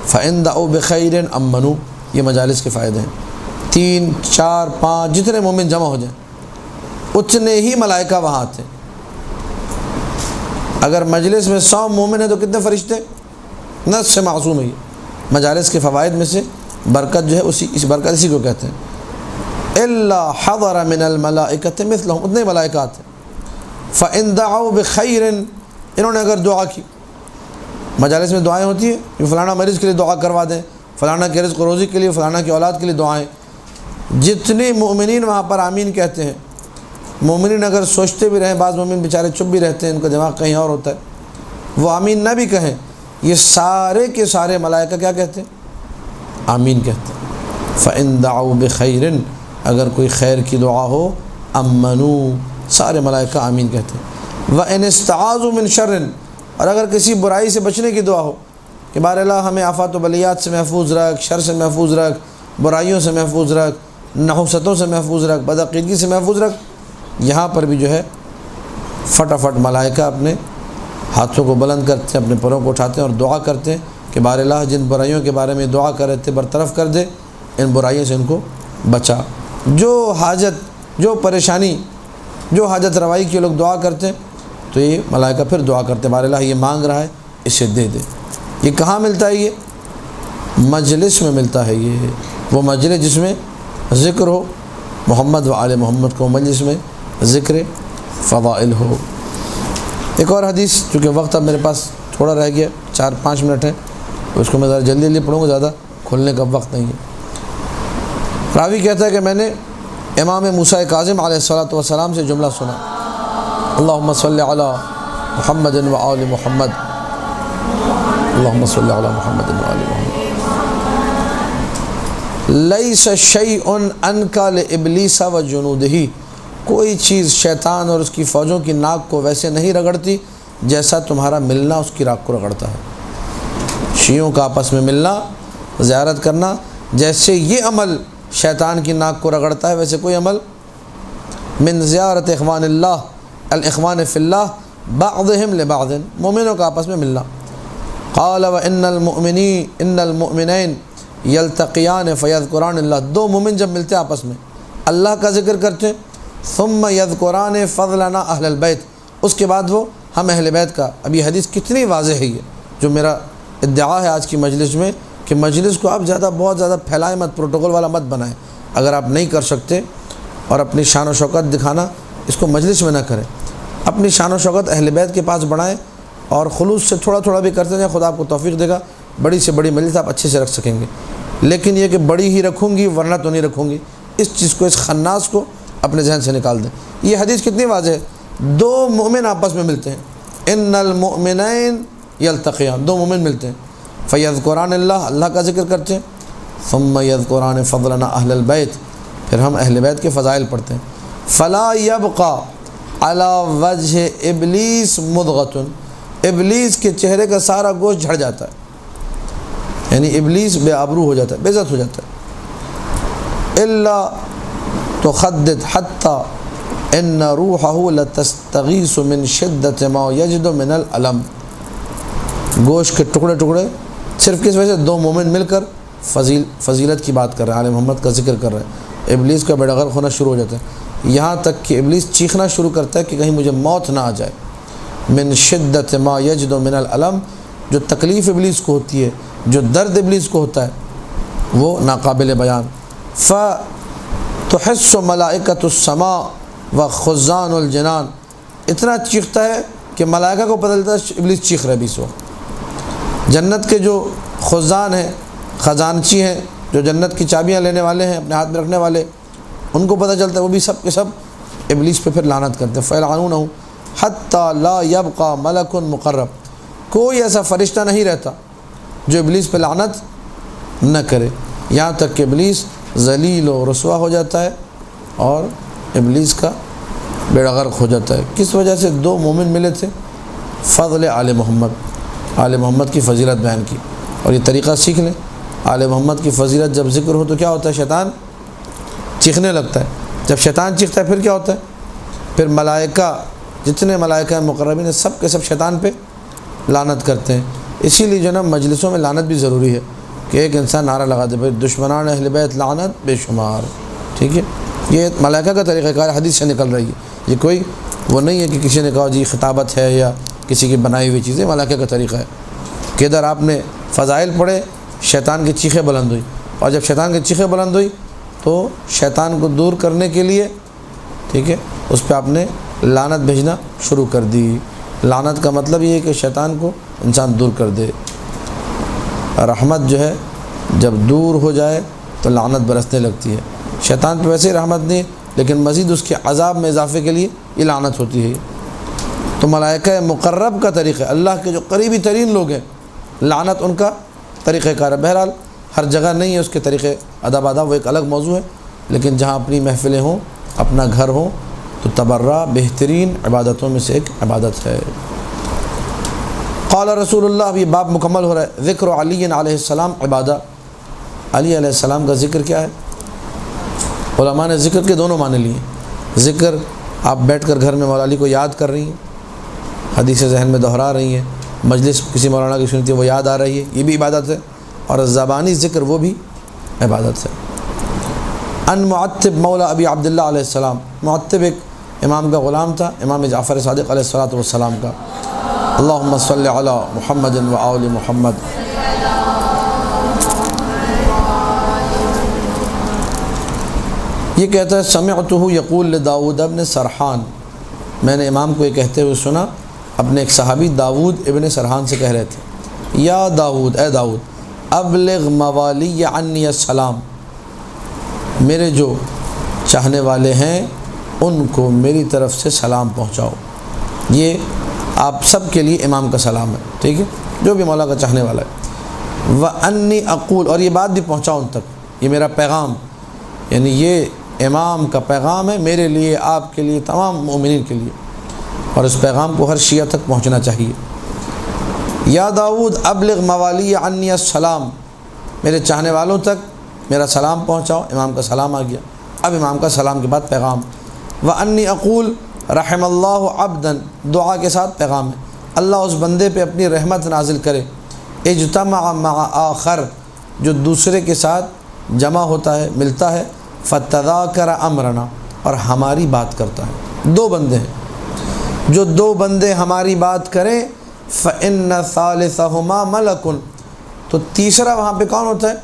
فإن دعوا بخیر امنوا، یہ مجالس کے فائدے ہیں۔ 3، 4، 5 جتنے مومن جمع ہو جائیں اتنے ہی ملائکہ وہاں آتے ہیں۔ اگر مجلس میں 100 مومن ہیں تو کتنے فرشتے؟ نصف سے معصوم ہے۔ یہ مجالس کے فوائد میں سے برکت جو ہے اس برکت اسی کو کہتے ہیں۔ الا حضر من الملائکۃ مثلهم، اتنے ملائکہ آتے ہیں۔ فإن دعوا بخیر، انہوں نے اگر دعا کی، مجالس میں دعائیں ہوتی ہیں کہ فلانا مریض کے لیے دعا کروا دیں، فلانا کے رزق و روزی کے لیے، فلانا کی اولاد کے لیے دعائیں، جتنے مومنین وہاں پر آمین کہتے ہیں، مومنین اگر سوچتے بھی رہیں، بعض مومن بیچارے چپ بھی رہتے ہیں، ان کا دماغ کہیں اور ہوتا ہے، وہ آمین نہ بھی کہیں، یہ سارے کے سارے ملائکہ کیا کہتے ہیں؟ آمین کہتے ہیں۔ فإن دعوا بخیر، اگر کوئی خیر کی دعا ہو، امنوا، سارے ملائکہ آمین کہتے ہیں۔ وإن استعاذوا من شر، اور اگر کسی برائی سے بچنے کی دعا ہو کہ بار اللہ ہمیں آفات و بلیات سے محفوظ رکھ، شر سے محفوظ رکھ، برائیوں سے محفوظ رکھ، نحوستوں سے محفوظ رکھ، بدعقیدگی سے محفوظ رکھ، یہاں پر بھی جو ہے فٹافٹ ملائکہ اپنے ہاتھوں کو بلند کرتے ہیں، اپنے پروں کو اٹھاتے ہیں اور دعا کرتے ہیں کہ بار اللہ جن برائیوں کے بارے میں دعا کر رہے تھے برطرف کر دے، ان برائیوں سے ان کو بچا۔ جو حاجت، جو پریشانی، جو حاجت روائی کے لوگ دعا کرتے ہیں تو یہ ملائکہ پھر دعا کرتے ہیں بار اللہ یہ مانگ رہا ہے اسے دے دے۔ یہ کہاں ملتا ہے؟ یہ مجلس میں ملتا ہے۔ یہ وہ مجلس جس میں ذکر ہو محمد و آل محمد کو، مجلس میں ذکر فضائل ہو۔ ایک اور حدیث، چونکہ وقت اب میرے پاس تھوڑا رہ گیا، 4-5 منٹ ہے، تو اس کو میں ذرا جلدی جلدی پڑھوں گا، زیادہ کھولنے کا وقت نہیں ہے۔ راوی کہتا ہے کہ میں نے امام موسیٰ کاظم علیہ الصلوۃ والسلام سے جملہ سنا، اللہم صلی علی محمد و آل محمد، اللہم صلی علی محمد و آل محمد، لیس شیء انکا لابلیس و جنودہ، کوئی چیز شیطان اور اس کی فوجوں کی ناک کو ویسے نہیں رگڑتی جیسا تمہارا ملنا اس کی ناک کو رگڑتا ہے۔ شیعوں کا آپس میں ملنا، زیارت کرنا، جیسے یہ عمل شیطان کی ناک کو رگڑتا ہے ویسے کوئی عمل من زیارت اخوان اللہ، الاخوان فی اللہ بعضهم لبعض، مومنوں کا آپس میں ملنا۔ قال وان المؤمنین یلتقیان فیذکران اللہ، دو مومن جب ملتے ہیں آپس میں اللہ کا ذکر کرتے ہیں، ثم یذکران فضلنا اہل البیت، اس کے بعد وہ ہم اہل بیت کا۔ اب یہ حدیث کتنی واضح ہے، یہ جو میرا ادعا ہے آج کی مجلس میں کہ مجلس کو آپ بہت زیادہ پھیلائیں مت، پروٹوکول والا مت بنائیں۔ اگر آپ نہیں کر سکتے اور اپنی شان و شوکت دکھانا اس کو مجلس میں نہ کریں، اپنی شان و شوکت اہل بیت کے پاس بڑھائیں اور خلوص سے تھوڑا تھوڑا بھی کرتے جائیں، خدا آپ کو توفیق دے گا، بڑی سے بڑی مجلس آپ اچھے سے رکھ سکیں گے۔ لیکن یہ کہ بڑی ہی رکھوں گی ورنہ تو نہیں رکھوں گی، اس چیز کو، اس خناس کو اپنے ذہن سے نکال دیں۔ یہ حدیث کتنی واضح ہے، دو مومن آپس میں ملتے ہیں، ان المؤمنین یلتقیان، دو مومن ملتے ہیں، فیذکران اللہ، اللہ کا ذکر کرتے ہیں، ثم یذکران فضلنا اہل البیت، پھر ہم اہل بیت کے فضائل پڑھتے ہیں۔ فلا یبقى علی وجہ ابلیس مضغۃ، ابلیس کے چہرے کا سارا گوشت جھڑ جاتا ہے، یعنی ابلیس بے آبرو ہو جاتا ہے، بے عزت ہو جاتا ہے۔ الا تخدد حتی ان روحہ لتستغیث من شدۃ ما یجد من الالم، گوشت کے ٹکڑے ٹکڑے صرف کس وجہ سے؟ دو مومن مل کر فضیلت کی بات کر رہے ہیں، آل محمد کا ذکر کر رہے ہیں، ابلیس کا بیڑا غرق ہونا شروع ہو جاتا ہے، یہاں تک کہ ابلیس چیخنا شروع کرتا ہے کہ کہیں مجھے موت نہ آ جائے۔ من شدۃ ما یجد من الالم، جو تکلیف ابلیس کو ہوتی ہے، جو درد ابلیس کو ہوتا ہے وہ ناقابل بیان۔ فتحس ملائکۃ السماء وخزان الجنان، اتنا چیختا ہے کہ ملائکہ کو پتہ چلتا ہے ابلیس چیخ رہا ہے اس وقت۔ جنت کے جو خزان ہیں، خزانچی ہیں، جو جنت کی چابیاں لینے والے ہیں، اپنے ہاتھ میں رکھنے والے، ان کو پتہ چلتا ہے، وہ بھی سب کے سب ابلیس پہ پھر لعنت کرتے ہیں۔ فیلعنونہ حتی لا یبقى ملک مقرب، کوئی ایسا فرشتہ نہیں رہتا جو ابلیس پہ لعنت نہ کرے، یہاں تک کہ ابلیس ذلیل و رسوا ہو جاتا ہے اور ابلیس کا بیڑا غرق ہو جاتا ہے۔ کس وجہ سے؟ دو مومن ملے تھے، فضل آل محمد، آل محمد کی فضیلت بیان کی۔ اور یہ طریقہ سیکھ لیں، آل محمد کی فضیلت جب ذکر ہو تو کیا ہوتا ہے؟ شیطان چیخنے لگتا ہے، جب شیطان چیختا ہے پھر کیا ہوتا ہے؟ پھر ملائکہ، جتنے ملائکہ مقربین ہیں سب کے سب شیطان پہ لعنت کرتے ہیں۔ اسی لیے جو نا مجلسوں میں لعنت بھی ضروری ہے کہ ایک انسان نعرہ لگا دے بھائی دشمنان اہل بیت لعنت بے شمار، ٹھیک ہے؟ یہ ملائکہ کا طریقہ کار حدیث سے نکل رہی ہے، یہ کوئی وہ نہیں ہے کہ کسی نے کہا جی خطابت ہے یا کسی کی بنائی ہوئی چیزیں، ملائکہ کا طریقہ ہے کہ ادھر آپ نے فضائل پڑھے، شیطان کی چیخیں بلند ہوئی، اور جب شیطان کی چیخیں بلند ہوئی تو شیطان کو دور کرنے کے لیے، ٹھیک ہے، اس پہ آپ نے لعنت بھیجنا شروع کر دی۔ لعنت کا مطلب یہ ہے کہ شیطان کو انسان دور کر دے۔ رحمت جو ہے جب دور ہو جائے تو لعنت برسنے لگتی ہے، شیطان پہ ویسے ہی رحمت نہیں، لیکن مزید اس کے عذاب میں اضافے کے لیے یہ لعنت ہوتی ہے۔ تو ملائکہ مقرب کا طریقہ، اللہ کے جو قریبی ترین لوگ ہیں، لعنت ان کا طریقہ کار ہے۔ بہرحال ہر جگہ نہیں ہے اس کے طریقے ادب وہ ایک الگ موضوع ہے، لیکن جہاں اپنی محفلیں ہوں، اپنا گھر ہو، تو تبرہ بہترین عبادتوں میں سے ایک عبادت ہے۔ قال رسول اللہ، اب یہ باب مکمل ہو رہا ہے۔ ذکر علی علیہ السلام عبادہ، علی علیہ السلام کا ذکر کیا ہے؟ علماء نے ذکر کے دونوں معنی لیے۔ ذکر آپ بیٹھ کر گھر میں مولا علی کو یاد کر رہی ہیں، حدیث ذہن میں دہرا رہی ہیں، مجلس کسی مولانا کی سنتی ہے وہ یاد آ رہی ہے، یہ بھی عبادت ہے، اور زبانی ذکر وہ بھی عبادت ہے۔ ان معتب مولا ابی عبداللہ علیہ السلام، معتب ایک امام کا غلام تھا، امام جعفر صادق علیہ السلام کا۔ اللہم صلی علی محمد و آل محمد۔ یہ کہتا ہے سمعتہ یقول لداؤد ابن سرحان، میں نے امام کو یہ کہتے ہوئے سنا، اپنے ایک صحابی داؤد ابن سرحان سے کہہ رہے تھے، یا داؤد، اے داؤد، ابلغ موالی عنی السلام، میرے جو چاہنے والے ہیں ان کو میری طرف سے سلام پہنچاؤ۔ یہ آپ سب کے لیے امام کا سلام ہے، ٹھیک ہے، جو بھی مولا کا چاہنے والا ہے۔ وَأَنِّي أَقُول، اور یہ بات بھی پہنچاؤ ان تک، یہ میرا پیغام، یعنی یہ امام کا پیغام ہے میرے لیے، آپ کے لیے، تمام مومنین کے لیے، اور اس پیغام کو ہر شیعہ تک پہنچنا چاہیے۔ یا داؤد ابلغ موالی عنی السلام، میرے چاہنے والوں تک میرا سلام پہنچاؤ۔ امام کا سلام آ گیا، اب امام کا سلام کے بعد پیغام۔ وَأَنِّي أَقُول رحم اللہ عبدًا، دعا کے ساتھ پیغام ہے، اللہ اس بندے پہ اپنی رحمت نازل کرے، اجتمع مع آخر، جو دوسرے کے ساتھ جمع ہوتا ہے، ملتا ہے، فتذاکر امرنا، اور ہماری بات کرتا ہے۔ دو بندے ہیں، جو دو بندے ہماری بات کریں، فإن ثالثہما ملک، تو تیسرا وہاں پہ کون ہوتا ہے؟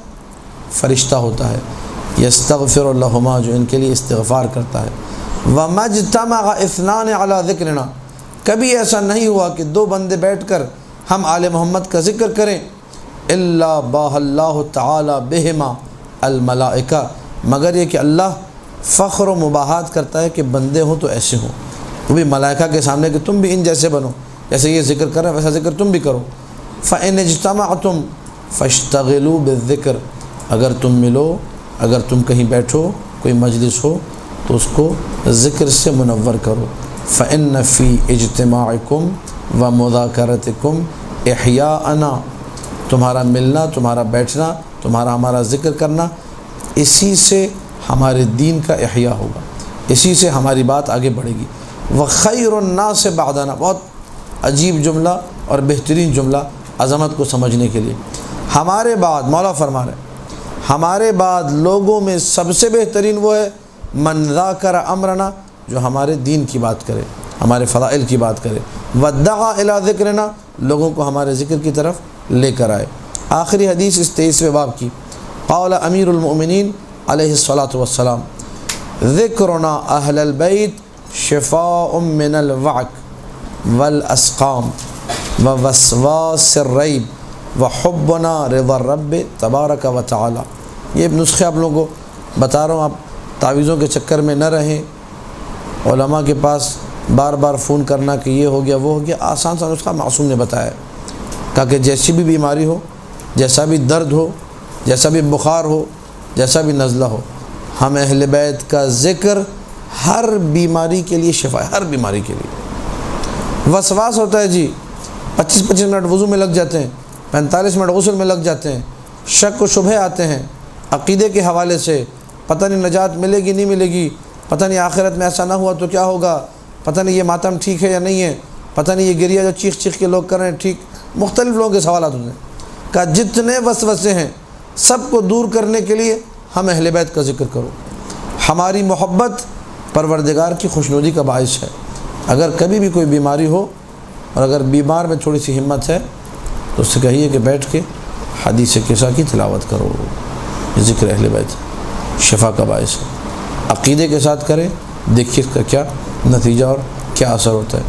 فرشتہ ہوتا ہے، یستغفر لہما، جو ان کے لیے استغفار کرتا ہے۔ وَمَجْتَمَعَ اثنان علی ذکرنا، کبھی ایسا نہیں ہوا کہ دو بندے بیٹھ کر ہم آل محمد کا ذکر کریں، الا باہ اللہ تعالی بہما الملائکہ، مگر یہ کہ اللہ فخر و مباحات کرتا ہے کہ بندے ہوں تو ایسے ہوں، وہ بھی ملائکہ کے سامنے کہ تم بھی ان جیسے بنو، جیسے یہ ذکر کر رہے ہیں ویسا ذکر تم بھی کرو۔ فَإِنِ اجْتَمَعْتُمْ فَاشْتَغِلُوا بِالذِّکر، اگر تم ملو، اگر تم کہیں بیٹھو، کوئی مجلس ہو تو اس کو ذکر سے منور کرو۔ فَإِنَّ فِي اجتماعکم ومذاکرتکم احیاءنا، تمہارا ملنا، تمہارا بیٹھنا، تمہارا ہمارا ذکر کرنا، اسی سے ہمارے دین کا احیاء ہوگا، اسی سے ہماری بات آگے بڑھے گی۔ وَخَيْرُ النَّاسِ بَعْدَنَا، بہت عجیب جملہ اور بہترین جملہ عظمت کو سمجھنے کے لیے، ہمارے بعد، مولا فرما رہے ہیں ہمارے بعد لوگوں میں سب سے بہترین وہ ہے من ذاکر امرنا، جو ہمارے دین کی بات کرے، ہمارے فضائل کی بات کرے، ودعا الی ذکرنا، لوگوں کو ہمارے ذکر کی طرف لے کر آئے۔ آخری حدیث اس 23ویں باب کی، قال امیر المؤمنین علیہ الصلاۃ والسلام، ذکرنا اہل البیت شفاء من الوعک والاسقام ووسواس الریب وحبنا رضا الرب تبارک و تعالی۔ یہ نسخے آپ لوگوں کو بتا رہا ہوں، آپ تعویذوں کے چکر میں نہ رہیں، علماء کے پاس بار بار فون کرنا کہ یہ ہو گیا وہ ہو گیا، آسان سا نسخہ معصوم نے بتایا ہے، تاکہ جیسی بھی بیماری ہو، جیسا بھی درد ہو، جیسا بھی بخار ہو، جیسا بھی نزلہ ہو، ہم اہل بیت کا ذکر ہر بیماری کے لیے شفا ہے، ہر بیماری کے لیے۔ وسواس ہوتا ہے جی، 25 منٹ وضو میں لگ جاتے ہیں، 45 منٹ غسل میں لگ جاتے ہیں، شک و شبہے آتے ہیں عقیدے کے حوالے سے، پتہ نہیں نجات ملے گی نہیں ملے گی، پتہ نہیں آخرت میں ایسا نہ ہوا تو کیا ہوگا، پتہ نہیں یہ ماتم ٹھیک ہے یا نہیں ہے، پتہ نہیں یہ گریہ جو چیخ چیخ کے لوگ کر رہے ہیں ٹھیک، مختلف لوگوں کے سوالات ہوتے ہیں۔ کہ جتنے وسوسے ہیں سب کو دور کرنے کے لیے ہم اہل بیت کا ذکر کرو، ہماری محبت پروردگار کی خوشنودی کا باعث ہے۔ اگر کبھی بھی کوئی بیماری ہو اور اگر بیمار میں تھوڑی سی ہمت ہے تو اس سے کہیے کہ بیٹھ کے حدیث قصہ کی تلاوت کرو، یہ ذکر اہل بیت شفا کا باعث ہے۔ عقیدے کے ساتھ کریں، دیکھیے اس کا کیا نتیجہ اور کیا اثر ہوتا ہے۔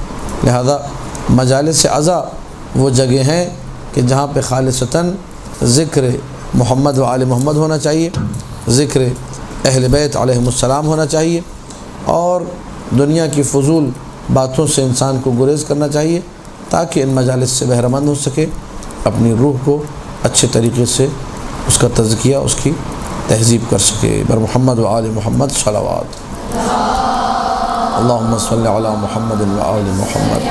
لہذا مجالس اعضاء وہ جگہ ہیں کہ جہاں پہ خالصتاً ذکر محمد و آل محمد ہونا چاہیے، ذکر اہل بیت علیہم السلام ہونا چاہیے، اور دنیا کی فضول باتوں سے انسان کو گریز کرنا چاہیے تاکہ ان مجالس سے بہرہ مند ہو سکے، اپنی روح کو اچھے طریقے سے اس کا تزکیہ، اس کی تہذیب کر سکے۔ بر محمد و آل محمد صلوات، اللہم صلی علی محمد و آل محمد۔